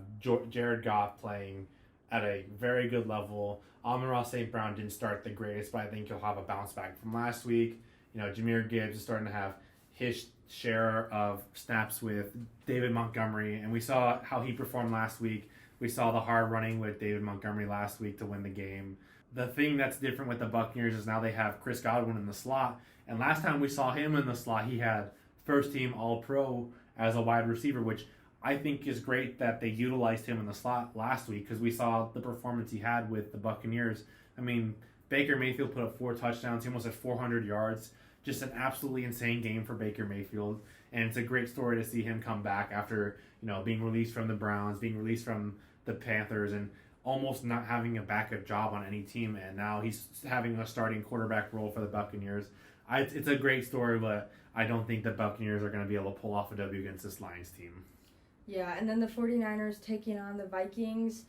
Jared Goff playing at a very good level. Amon-Ra St. Brown didn't start the greatest, but I think he'll have a bounce back from last week. Jahmyr Gibbs is starting to have his share of snaps with David Montgomery, and we saw how he performed last week. We saw the hard running with David Montgomery last week to win the game. The thing that's different with the Buccaneers is now they have Chris Godwin in the slot, and last time we saw him in the slot, he had first-team All-Pro as a wide receiver, which I think is great that they utilized him in the slot last week because we saw the performance he had with the Buccaneers. I mean, Baker Mayfield put up 4 touchdowns. He almost had 400 yards. Just an absolutely insane game for Baker Mayfield. And it's a great story to see him come back after, being released from the Browns, being released from the Panthers, and almost not having a backup job on any team. And now he's having a starting quarterback role for the Buccaneers. It's a great story, but I don't think the Buccaneers are going to be able to pull off a W against this Lions team. Yeah, and then the 49ers taking on the Vikings.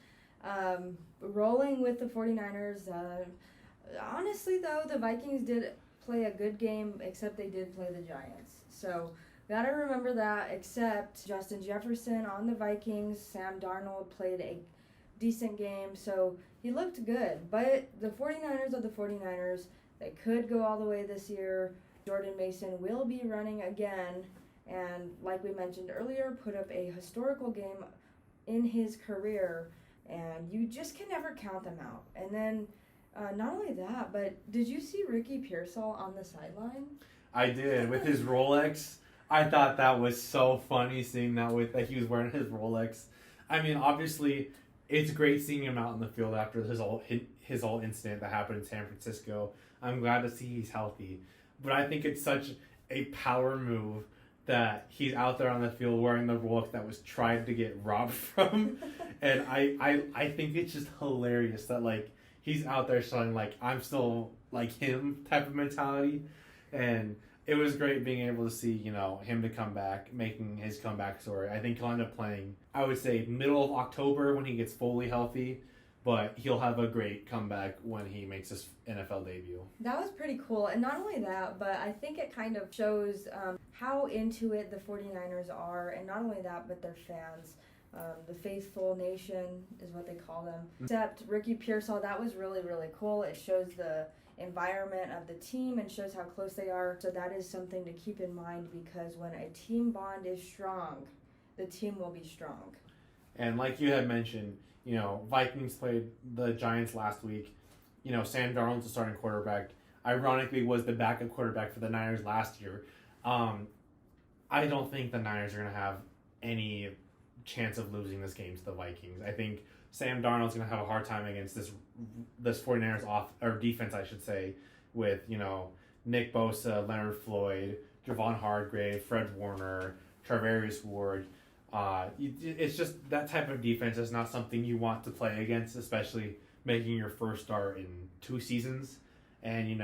Rolling with the 49ers. Honestly, though, the Vikings did play a good game, except they did play the Giants. So, gotta remember that, except Justin Jefferson on the Vikings. Sam Darnold played a decent game, so he looked good. But the 49ers are the 49ers. They could go all the way this year. Jordan Mason will be running again, and like we mentioned earlier, put up a historical game in his career, and you just can never count them out. And then, not only that, but did you see Ricky Pearsall on the sideline? I did, with his Rolex. I thought that was so funny seeing that he was wearing his Rolex. I mean, obviously, it's great seeing him out in the field after his whole incident that happened in San Francisco. I'm glad to see he's healthy, but I think it's such a power move that he's out there on the field wearing the look that was tried to get robbed from, and I think it's just hilarious that like he's out there showing like I'm still like him type of mentality, and it was great being able to see, him to come back, making his comeback story. I think he'll end up playing, I would say, middle of October when he gets fully healthy, but he'll have a great comeback when he makes his NFL debut. That was pretty cool. And not only that, but I think it kind of shows how into it the 49ers are. And not only that, but their fans. The faithful nation is what they call them. Except Ricky Pearsall, that was really, really cool. It shows the environment of the team and shows how close they are. So that is something to keep in mind, because when a team bond is strong, the team will be strong. And like you had mentioned, Vikings played the Giants last week. Sam Darnold's the starting quarterback. Ironically, was the backup quarterback for the Niners last year. I don't think the Niners are going to have any chance of losing this game to the Vikings. I think Sam Darnold's going to have a hard time against this 49ers defense, I should say, with, Nick Bosa, Leonard Floyd, Javon Hargrave, Fred Warner, Travarius Ward. It's just that type of defense is not something you want to play against, especially making your first start in 2 seasons. And,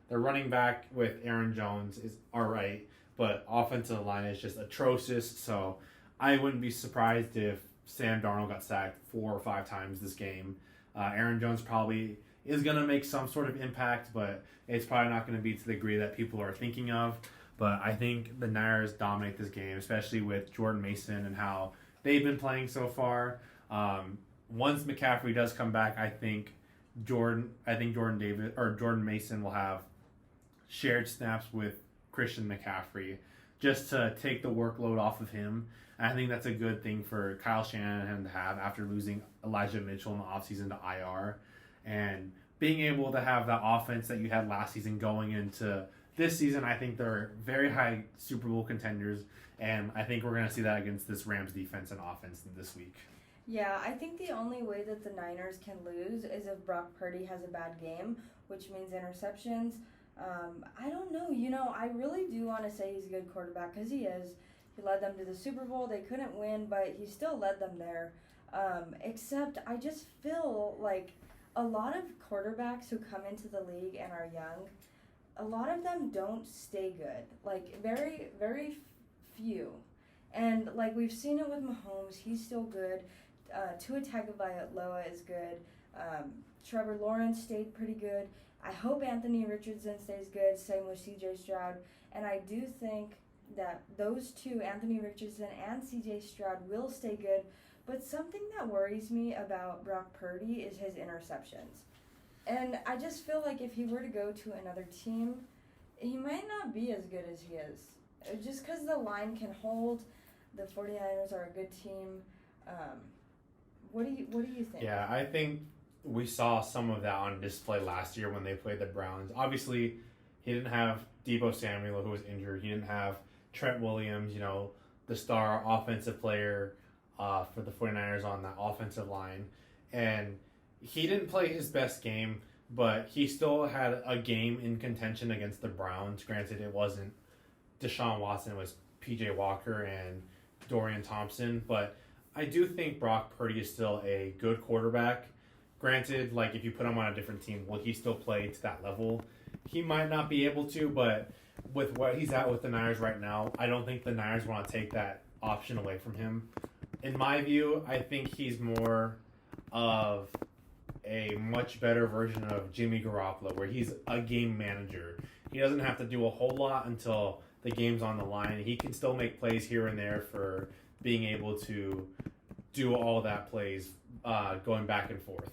their running back with Aaron Jones is all right, but offensive line is just atrocious. So I wouldn't be surprised if Sam Darnold got sacked 4 or 5 times this game. Aaron Jones probably is going to make some sort of impact, but it's probably not going to be to the degree that people are thinking of. But I think the Niners dominate this game, especially with Jordan Mason and how they've been playing so far. Once McCaffrey does come back, I think Jordan Mason will have shared snaps with Christian McCaffrey just to take the workload off of him. And I think that's a good thing for Kyle Shanahan to have after losing Elijah Mitchell in the offseason to IR. And being able to have that offense that you had last season going into this season, I think they're very high Super Bowl contenders. And I think we're going to see that against this Rams defense and offense this week. Yeah, I think the only way that the Niners can lose is if Brock Purdy has a bad game, which means interceptions. I don't know. I really do want to say he's a good quarterback, because he is. He led them to the Super Bowl. They couldn't win, but he still led them there. Except I just feel like a lot of quarterbacks who come into the league and are young, a lot of them don't stay good. Like, very, very few. And, like, we've seen it with Mahomes. He's still good. Tua Tagovailoa is good. Trevor Lawrence stayed pretty good. I hope Anthony Richardson stays good. Same with C.J. Stroud. And I do think that those two, Anthony Richardson and C.J. Stroud, will stay good. But something that worries me about Brock Purdy is his interceptions. And I just feel like if he were to go to another team, he might not be as good as he is. Just because the line can hold, the 49ers are a good team. What do you think? Yeah, I think we saw some of that on display last year when they played the Browns. Obviously, he didn't have Deebo Samuel, who was injured. He didn't have Trent Williams, the star offensive player for the 49ers on that offensive line. And he didn't play his best game, but he still had a game in contention against the Browns. Granted, it wasn't Deshaun Watson, it was P.J. Walker and Dorian Thompson. But I do think Brock Purdy is still a good quarterback. Granted, like, if you put him on a different team, will he still play to that level? He might not be able to, but with what he's at with the Niners right now, I don't think the Niners want to take that option away from him. In my view, I think he's more of a much better version of Jimmy Garoppolo, where he's a game manager. He doesn't have to do a whole lot until the game's on the line. He can still make plays here and there for being able to do all that plays going back and forth.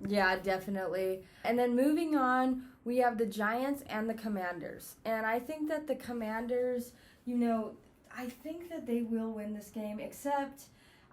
Yeah, definitely. And then moving on, we have the Giants and the Commanders. And I think that the Commanders, I think that they will win this game, except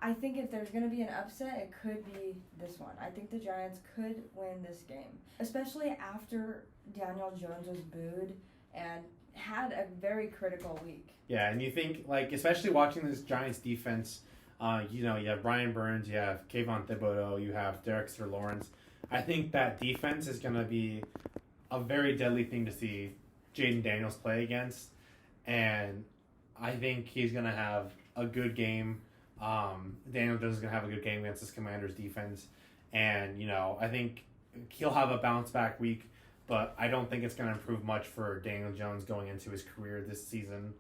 I think if there's going to be an upset, it could be this one. I think the Giants could win this game, especially after Daniel Jones was booed and had a very critical week. Yeah, and you think, like, especially watching this Giants defense, You have Brian Burns, you have Kayvon Thibodeau, you have Dexter Lawrence. I think that defense is going to be a very deadly thing to see Jaden Daniels play against. And I think he's going to have a good game. Daniel Jones is going to have a good game against this Commanders defense. And, I think he'll have a bounce back week, but I don't think it's going to improve much for Daniel Jones going into his career this season.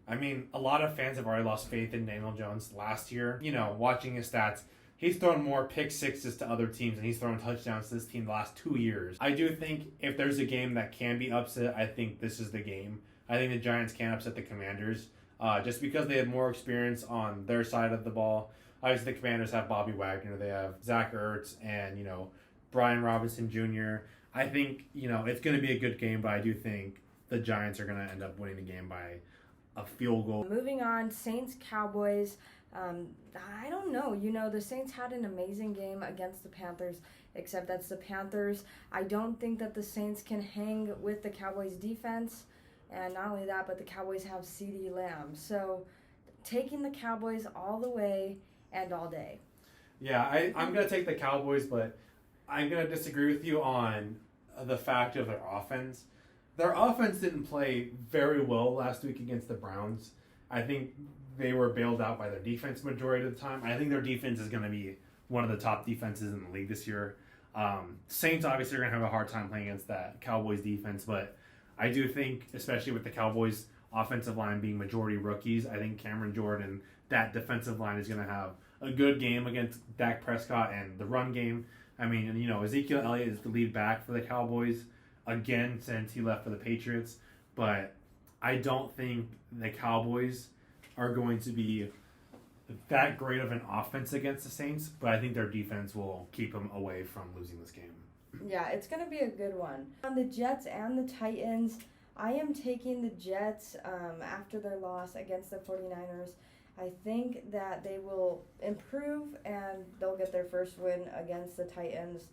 I mean, a lot of fans have already lost faith in Daniel Jones last year. Watching his stats, he's thrown more pick sixes to other teams and he's thrown touchdowns to this team the last 2 years. I do think if there's a game that can be upset, I think this is the game. I think the Giants can upset the Commanders just because they have more experience on their side of the ball. Obviously, the Commanders have Bobby Wagner. They have Zach Ertz and, Brian Robinson Jr. I think, it's going to be a good game, but I do think the Giants are going to end up winning the game by a field goal. Moving on, Saints-Cowboys. I don't know. The Saints had an amazing game against the Panthers, except that's the Panthers. I don't think that the Saints can hang with the Cowboys' defense. And not only that, but the Cowboys have CeeDee Lamb. So taking the Cowboys all the way and all day. Yeah, I'm going to take the Cowboys, but I'm going to disagree with you on the fact of their offense. Their offense didn't play very well last week against the Browns. I think they were bailed out by their defense majority of the time. I think their defense is going to be one of the top defenses in the league this year. Saints obviously are going to have a hard time playing against that Cowboys defense, but I do think, especially with the Cowboys offensive line being majority rookies, I think Cameron Jordan, that defensive line is going to have a good game against Dak Prescott and the run game. I mean, Ezekiel Elliott is the lead back for the Cowboys again since he left for the Patriots, but I don't think the Cowboys are going to be that great of an offense against the Saints, but I think their defense will keep them away from losing this game. Yeah, it's going to be a good one. On the Jets and the Titans, I am taking the Jets after their loss against the 49ers. I think that they will improve and they'll get their first win against the Titans.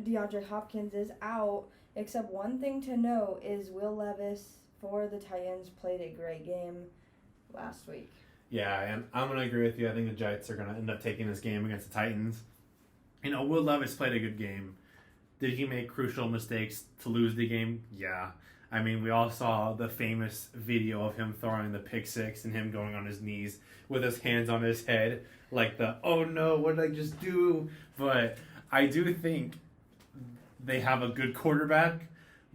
DeAndre Hopkins is out, except one thing to note is Will Levis for the Titans played a great game last week. Yeah, and I'm going to agree with you. I think the Jets are going to end up taking this game against the Titans. Will Levis played a good game. Did he make crucial mistakes to lose the game? Yeah. I mean, we all saw the famous video of him throwing the pick six and him going on his knees with his hands on his head, like oh no, what did I just do? But I do think they have a good quarterback,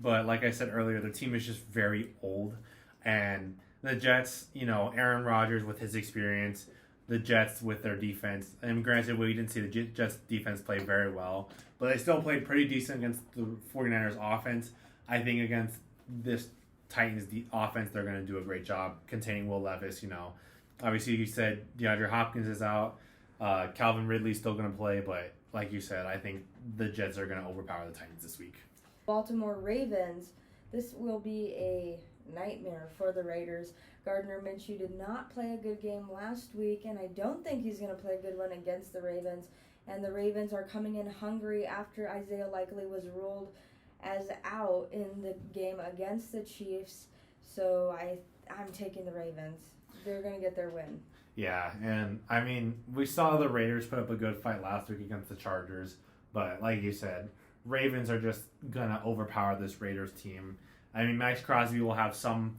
but like I said earlier, the team is just very old. And the Jets, Aaron Rodgers with his experience, the Jets with their defense. And granted, we didn't see the Jets defense play very well, but they still played pretty decent against the 49ers offense. I think against this Titans offense, they're going to do a great job containing Will Levis. Obviously you said DeAndre Hopkins is out. Calvin Ridley's still going to play, but like you said, I think the Jets are going to overpower the Titans this week. Baltimore Ravens, this will be a nightmare for the Raiders. Gardner Minshew did not play a good game last week, and I don't think he's going to play a good one against the Ravens. And the Ravens are coming in hungry after Isaiah Likely was ruled as out in the game against the Chiefs. So I'm taking the Ravens. They're going to get their win. Yeah, and I mean, we saw the Raiders put up a good fight last week against the Chargers, but like you said, Ravens are just going to overpower this Raiders team. I mean, Max Crosby will have some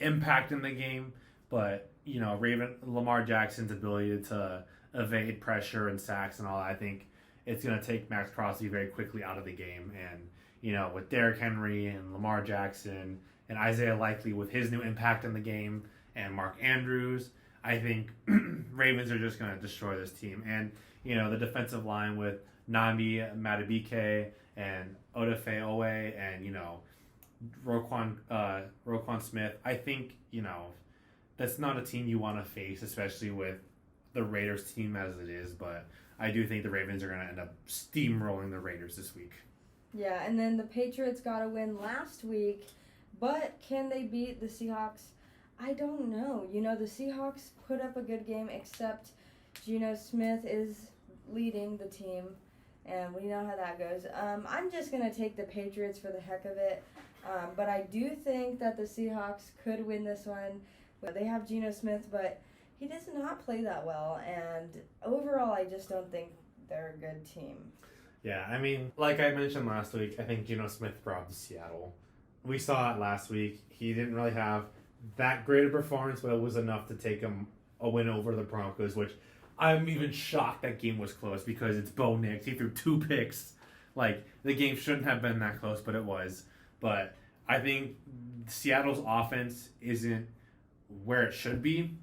impact in the game, but, Lamar Jackson's ability to evade pressure and sacks and all, I think it's going to take Max Crosby very quickly out of the game. And, with Derrick Henry and Lamar Jackson and Isaiah Likely with his new impact in the game and Mark Andrews, I think Ravens are just going to destroy this team. And, the defensive line with Nami Madubuike and Odafe Owe and, Roquan Smith, I think, that's not a team you want to face, especially with the Raiders team as it is. But I do think the Ravens are going to end up steamrolling the Raiders this week. Yeah, and then the Patriots got a win last week, but can they beat the Seahawks? I don't know. The Seahawks put up a good game, except Geno Smith is leading the team, and we know how that goes. I'm just going to take the Patriots for the heck of it, but I do think that the Seahawks could win this one. They have Geno Smith, but He does not play that well, and overall, I just don't think they're a good team. Yeah, I mean, like I mentioned last week, I think Geno Smith brought to Seattle. We saw it last week. He didn't really have that great a performance, but it was enough to take him a win over the Broncos, which I'm even shocked that game was close because it's Bo Nix. He threw 2 picks. Like, the game shouldn't have been that close, but it was. But I think Seattle's offense isn't where it should be,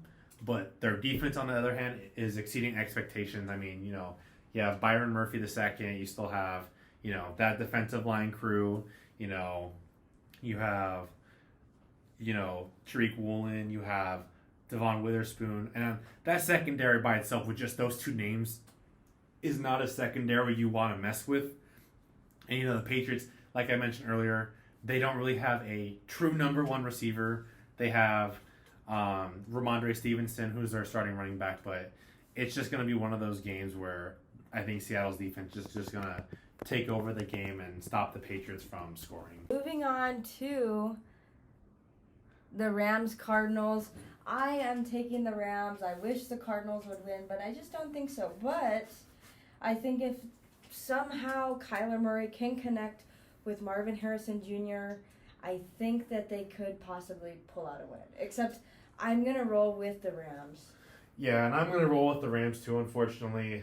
but their defense, on the other hand, is exceeding expectations. I mean, you have Byron Murphy II. You still have, that defensive line crew. You have, Tariq Woolen. You have Devon Witherspoon. And that secondary by itself with just those 2 names is not a secondary you want to mess with. And, the Patriots, like I mentioned earlier, they don't really have a true number 1 receiver. They have Ramondre Stevenson, who's their starting running back, but it's just going to be one of those games where I think Seattle's defense is just going to take over the game and stop the Patriots from scoring. Moving on to the Rams-Cardinals. I am taking the Rams. I wish the Cardinals would win, but I just don't think so. But I think if somehow Kyler Murray can connect with Marvin Harrison Jr., I think that they could possibly pull out a win. Except I'm going to roll with the Rams. Yeah, and I'm going to roll with the Rams too, unfortunately.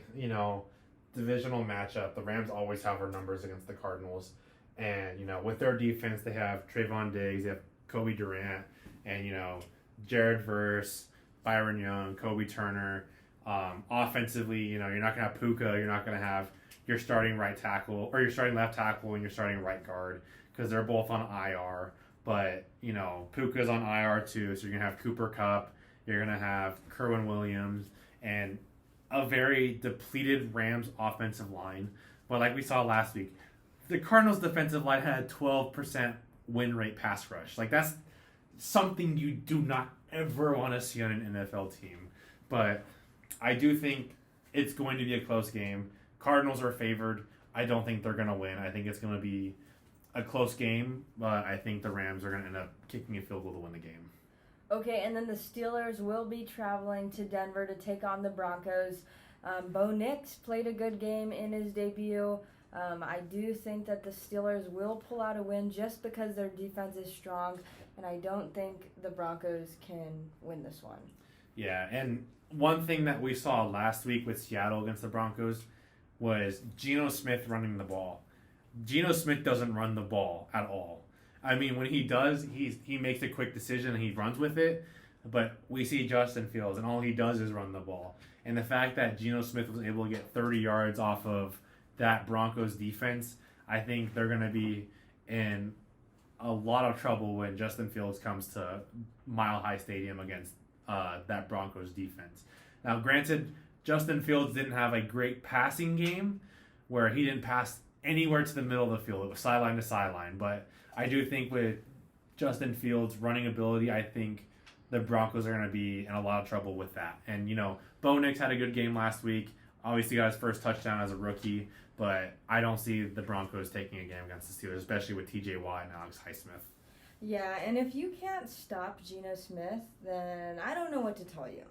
Divisional matchup, the Rams always have our numbers against the Cardinals. And, with their defense, they have Trayvon Diggs, they have Kobe Durant, and, Jared Verse, Byron Young, Kobe Turner. Offensively, you're not going to have Puka, you're not going to have your starting right tackle, or your starting left tackle and your starting right guard, because they're both on IR. But, Puka's on IR too, so you're going to have Cooper Kupp, you're going to have Kerwin Williams, and a very depleted Rams offensive line. But like we saw last week, the Cardinals defensive line had 12% win rate pass rush. Like, that's something you do not ever want to see on an NFL team. But I do think it's going to be a close game. Cardinals are favored. I don't think they're going to win. I think it's going to be a close game, but I think the Rams are going to end up kicking a field goal to win the game. Okay, and then the Steelers will be traveling to Denver to take on the Broncos. Bo Nix played a good game in his debut. I do think that the Steelers will pull out a win just because their defense is strong, and I don't think the Broncos can win this one. Yeah, and one thing that we saw last week with Seattle against the Broncos was Geno Smith running the ball. Geno Smith doesn't run the ball at all. I mean, when he does, he makes a quick decision and he runs with it. But we see Justin Fields, and all he does is run the ball. And the fact that Geno Smith was able to get 30 yards off of that Broncos defense, I think they're going to be in a lot of trouble when Justin Fields comes to Mile High Stadium against that Broncos defense. Now, granted, Justin Fields didn't have a great passing game where he didn't pass anywhere to the middle of the field. It was sideline to sideline, but I do think with Justin Fields' running ability, I think the Broncos are going to be in a lot of trouble with that. And, Bo Nix had a good game last week. Obviously got his first touchdown as a rookie, but I don't see the Broncos taking a game against the Steelers, especially with TJ Watt and Alex Highsmith. Yeah, and if you can't stop Geno Smith, then I don't know what to tell you.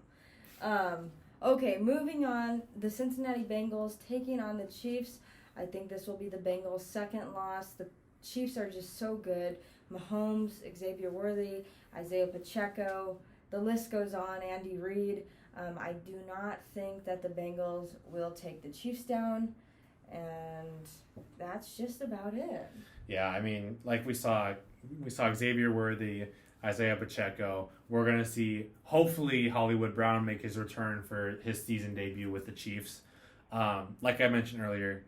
Okay, moving on. The Cincinnati Bengals taking on the Chiefs. I think this will be the Bengals' second loss. The Chiefs are just so good. Mahomes, Xavier Worthy, Isaiah Pacheco, the list goes on, Andy Reid. I do not think that the Bengals will take the Chiefs down, and that's just about it. Yeah, I mean, like we saw Xavier Worthy, Isaiah Pacheco. We're going to see, hopefully, Hollywood Brown make his return for his season debut with the Chiefs. Like I mentioned earlier,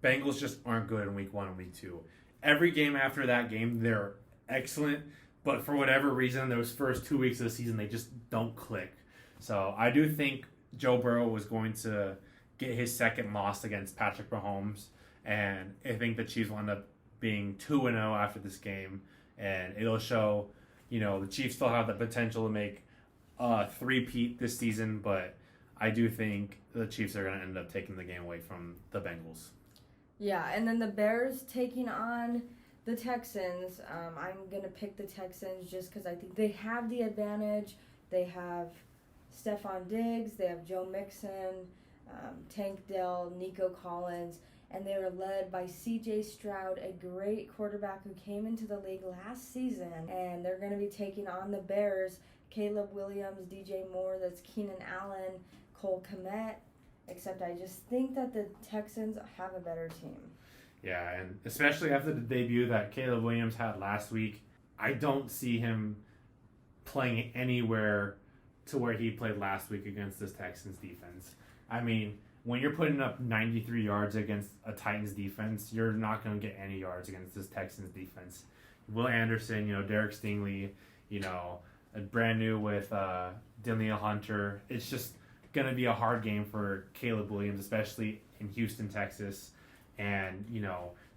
Bengals just aren't good in week 1 and week 2. Every game after that game, they're excellent, but for whatever reason, those first 2 weeks of the season, they just don't click. So I do think Joe Burrow was going to get his second loss against Patrick Mahomes, and I think the Chiefs will end up being 2-0 after this game, and it'll show, the Chiefs still have the potential to make a three-peat this season, but I do think the Chiefs are going to end up taking the game away from the Bengals. Yeah, and then the Bears taking on the Texans. I'm going to pick the Texans just because I think they have the advantage. They have Stephon Diggs, they have Joe Mixon, Tank Dell, Nico Collins, and they are led by C.J. Stroud, a great quarterback who came into the league last season, and they're going to be taking on the Bears, Caleb Williams, DJ Moore, that's Keenan Allen, Cole Kmet, except I just think that the Texans have a better team. Yeah, and especially after the debut that Caleb Williams had last week, I don't see him playing anywhere to where he played last week against this Texans defense. I mean, when you're putting up 93 yards against a Titans defense, you're not going to get any yards against this Texans defense. Will Anderson, Derek Stingley, brand new with Danielle Hunter. It's just going to be a hard game for Caleb Williams, especially in Houston, Texas. And,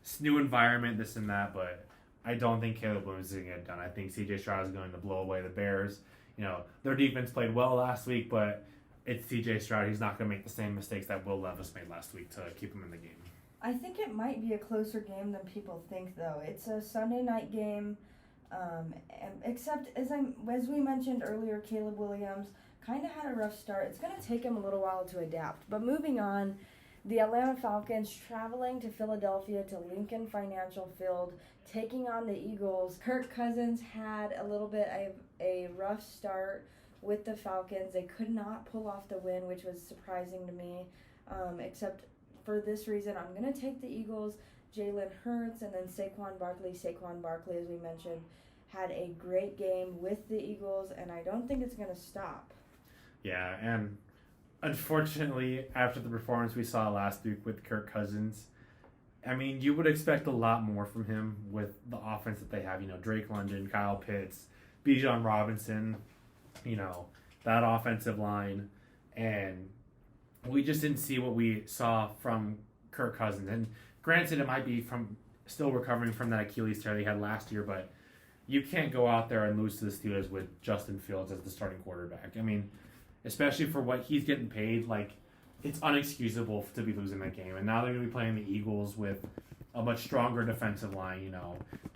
it's new environment, this and that, but I don't think Caleb Williams is going to get it done. I think C.J. Stroud is going to blow away the Bears. Their defense played well last week, but it's C.J. Stroud. He's not going to make the same mistakes that Will Levis made last week to keep him in the game. I think it might be a closer game than people think, though. It's a Sunday night game, except as we mentioned earlier, Caleb Williams kind of had a rough start. It's going to take him a little while to adapt. But moving on, the Atlanta Falcons traveling to Philadelphia to Lincoln Financial Field, taking on the Eagles. Kirk Cousins had a little bit of a rough start with the Falcons. They could not pull off the win, which was surprising to me, except for this reason. I'm going to take the Eagles, Jalen Hurts, and then Saquon Barkley. Saquon Barkley, as we mentioned, had a great game with the Eagles, and I don't think it's going to stop. Yeah, and unfortunately, after the performance we saw last week with Kirk Cousins, I mean, you would expect a lot more from him with the offense that they have. Drake London, Kyle Pitts, Bijan Robinson, that offensive line. And we just didn't see what we saw from Kirk Cousins. And granted, it might be from still recovering from that Achilles tear they had last year, but you can't go out there and lose to the Steelers with Justin Fields as the starting quarterback. I mean, especially for what he's getting paid, it's unexcusable to be losing that game. And now they're going to be playing the Eagles with a much stronger defensive line,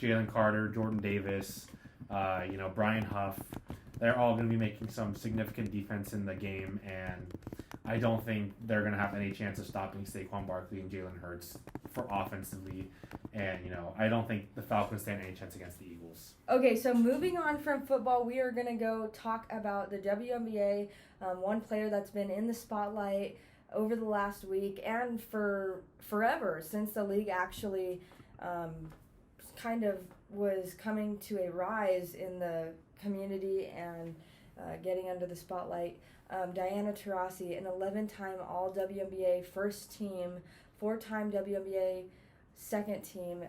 Jalen Carter, Jordan Davis, Brian Huff. They're all going to be making some significant defense in the game, and I don't think they're going to have any chance of stopping Saquon Barkley and Jalen Hurts for offensively. And, I don't think the Falcons stand any chance against the Eagles. Okay, so moving on from football, we are going to go talk about the WNBA, one player that's been in the spotlight over the last week and for forever, since the league actually kind of was coming to a rise in the community and getting under the spotlight. Diana Taurasi, an 11-time All-WNBA first team, 4-time WNBA second team,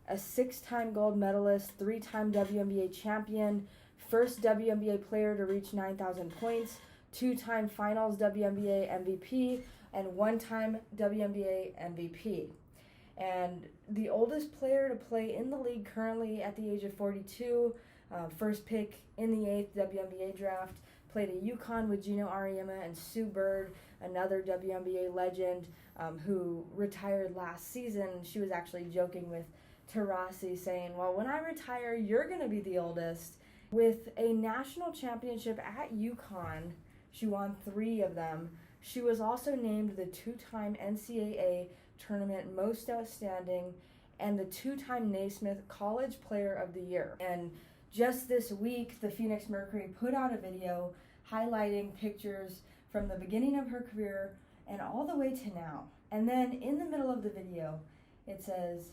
a 6-time gold medalist, 3-time WNBA champion, first WNBA player to reach 9,000 points, 2-time finals WNBA MVP, and 1-time WNBA MVP. And the oldest player to play in the league currently at the age of 42, first pick in the 8th WNBA draft, played at UConn with Gino Auriemma and Sue Bird, another WNBA legend who retired last season. She was actually joking with Taurasi, saying, well, when I retire, you're going to be the oldest. With a national championship at UConn, she won 3 of them. She was also named the 2-time NCAA Tournament Most Outstanding and the 2-time Naismith College Player of the Year. And just this week, the Phoenix Mercury put out a video highlighting pictures from the beginning of her career and all the way to now. And then in the middle of the video, it says,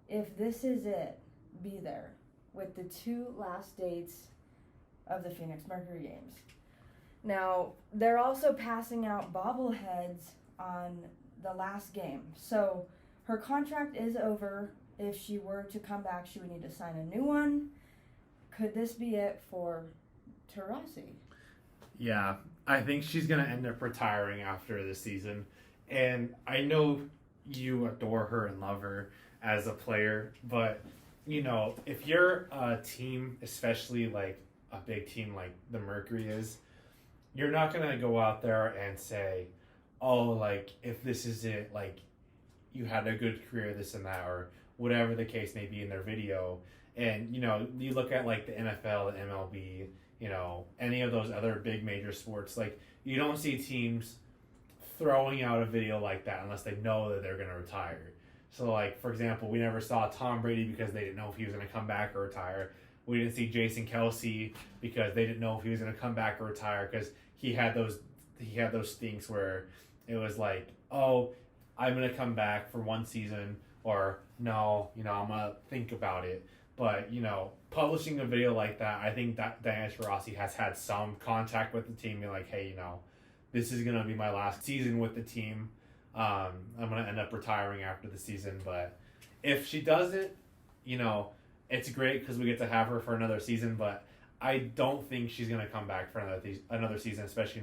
if this is it, be there, with the 2 last dates of the Phoenix Mercury games. Now, they're also passing out bobbleheads on the last game. So her contract is over. If she were to come back, she would need to sign a new one. Could this be it for Taurasi? Yeah, I think she's going to end up retiring after this season. And I know you adore her and love her as a player, but, if you're a team, especially like a big team like the Mercury is, you're not going to go out there and say, oh, if this is it, you had a good career, this and that, or whatever the case may be in their video. And, you look at, the NFL, the MLB, any of those other big major sports. Like, you don't see teams throwing out a video like that unless they know that they're going to retire. So, like, for example, we never saw Tom Brady because they didn't know if he was going to come back or retire. We didn't see Jason Kelsey because they didn't know if he was going to come back or retire, because he had those stinks where it was like, oh, I'm going to come back for one season, or no, I'm going to think about it. But, publishing a video like that, I think that Diana Taurasi has had some contact with the team, being like, hey, this is going to be my last season with the team. I'm going to end up retiring after the season. But if she doesn't, it's great because we get to have her for another season. But I don't think she's going to come back for another season, especially,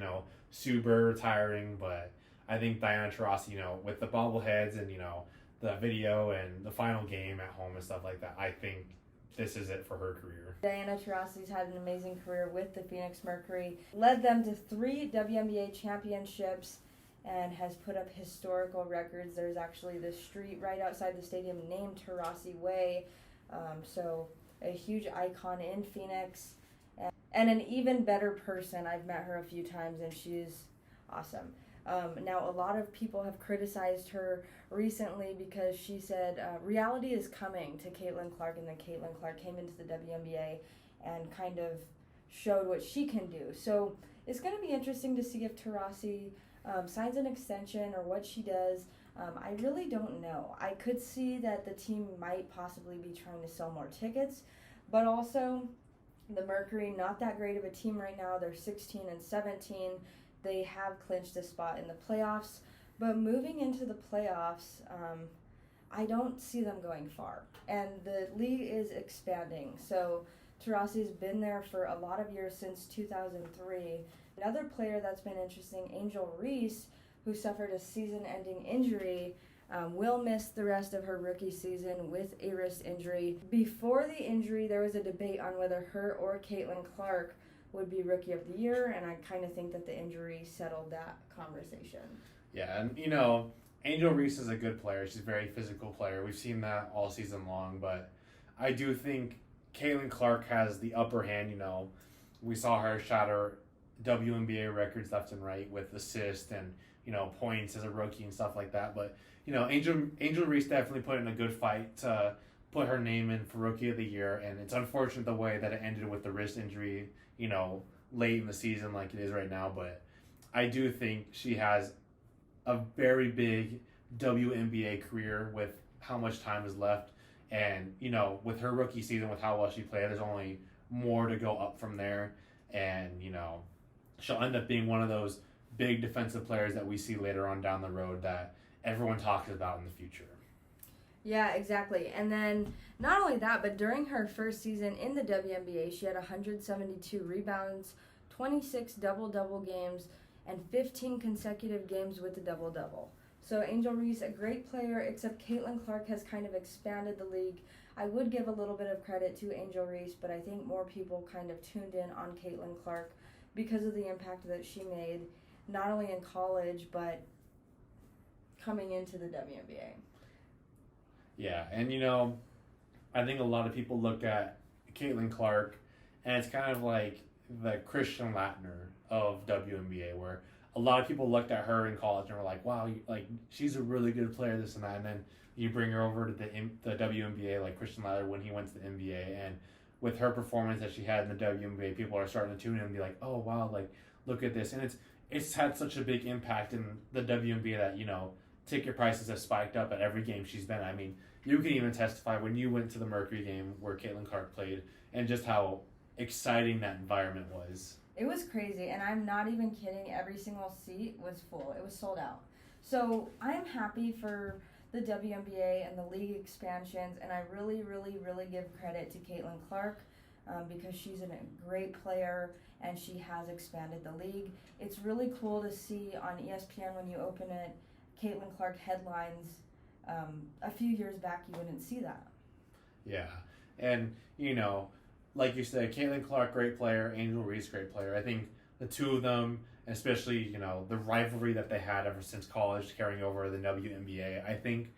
Sue Bird retiring. But I think Diana Taurasi, with the bobbleheads and, the video and the final game at home and stuff like that, I think this is it for her career. Diana Taurasi's had an amazing career with the Phoenix Mercury, led them to 3 WNBA championships, and has put up historical records. There's actually this street right outside the stadium named Taurasi Way, so a huge icon in Phoenix, and an even better person. I've met her a few times, and she's awesome. Now, a lot of people have criticized her recently because she said reality is coming to Caitlin Clark, and then Caitlin Clark came into the WNBA and kind of showed what she can do. So it's going to be interesting to see if Taurasi signs an extension or what she does. I really don't know. I could see that the team might possibly be trying to sell more tickets, but also the Mercury, not that great of a team right now. They're 16-17. They have clinched a spot in the playoffs, but moving into the playoffs, I don't see them going far. And the league is expanding. So Taurasi's been there for a lot of years, since 2003. Another player that's been interesting, Angel Reese, who suffered a season-ending injury, will miss the rest of her rookie season with a wrist injury. Before the injury, there was a debate on whether her or Caitlin Clark would be Rookie of the Year, and I kind of think that the injury settled that conversation. Yeah, and Angel Reese is a good player. She's a very physical player. We've seen that all season long, but I do think Caitlin Clark has the upper hand. We saw her shatter WNBA records left and right with assists and points as a rookie and stuff like that. But Angel Reese definitely put in a good fight to put her name in for Rookie of the Year, and it's unfortunate the way that it ended with the wrist injury, late in the season like it is right now. But I do think she has a very big WNBA career with how much time is left, and with her rookie season, with how well she played, there's only more to go up from there, and she'll end up being one of those big defensive players that we see later on down the road that everyone talks about in the future. Yeah, exactly. And then not only that, but during her first season in the WNBA, she had 172 rebounds, 26 double-double games, and 15 consecutive games with the double-double. So Angel Reese, a great player, except Caitlin Clark has kind of expanded the league. I would give a little bit of credit to Angel Reese, but I think more people kind of tuned in on Caitlin Clark because of the impact that she made, not only in college, but coming into the WNBA. Yeah, and I think a lot of people look at Caitlin Clark, and it's kind of like the Christian Laettner of WNBA, where a lot of people looked at her in college and were like, wow, she's a really good player, this and that, and then you bring her over to the WNBA, like Christian Laettner when he went to the NBA, and with her performance that she had in the WNBA, people are starting to tune in and be like, oh wow, look at this, and it's had such a big impact in the WNBA that ticket prices have spiked up at every game she's been. I mean, you can even testify when you went to the Mercury game where Caitlin Clark played, and just how exciting that environment was. It was crazy, and I'm not even kidding. Every single seat was full. It was sold out. So I'm happy for the WNBA and the league expansions, and I really, really, really give credit to Caitlin Clark because she's a great player, and she has expanded the league. It's really cool to see on ESPN when you open it, Caitlin Clark headlines. A few years back, you wouldn't see that. Yeah, and like you said, Caitlin Clark, great player, Angel Reese, great player. I think the two of them, especially the rivalry that they had ever since college, carrying over the WNBA, I think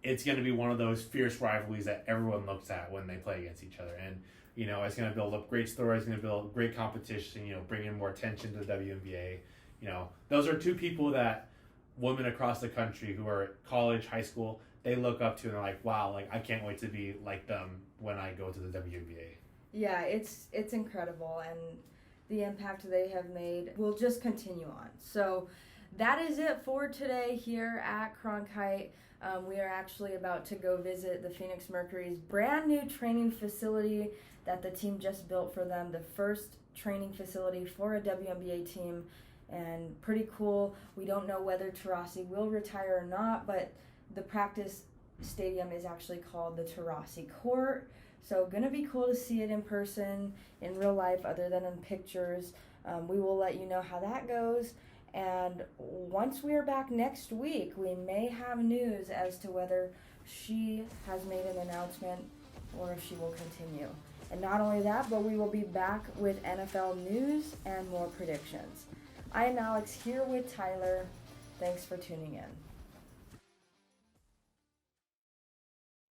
it's going to be one of those fierce rivalries that everyone looks at when they play against each other. And You know, it's going to build up great stories, going to build great competition, you know, bring in more attention to the WNBA. You know, those are two people that women across the country who are college, high school, they look up to and they're like, wow, like I can't wait to be like them when I go to the WNBA. Yeah, it's incredible, and the impact they have made will just continue on. So that is it for today here at Cronkite. We are actually about to go visit the Phoenix Mercury's brand new training facility that the team just built for them, the first training facility for a WNBA team, and pretty cool. We don't know whether Taurasi will retire or not, but the practice stadium is actually called the Taurasi Court. So going to be cool to see it in person, in real life, other than in pictures. We will let you know how that goes. And once we are back next week, we may have news as to whether she has made an announcement or if she will continue. And not only that, but we will be back with NFL news and more predictions. I am Alex here with Tyler. Thanks for tuning in.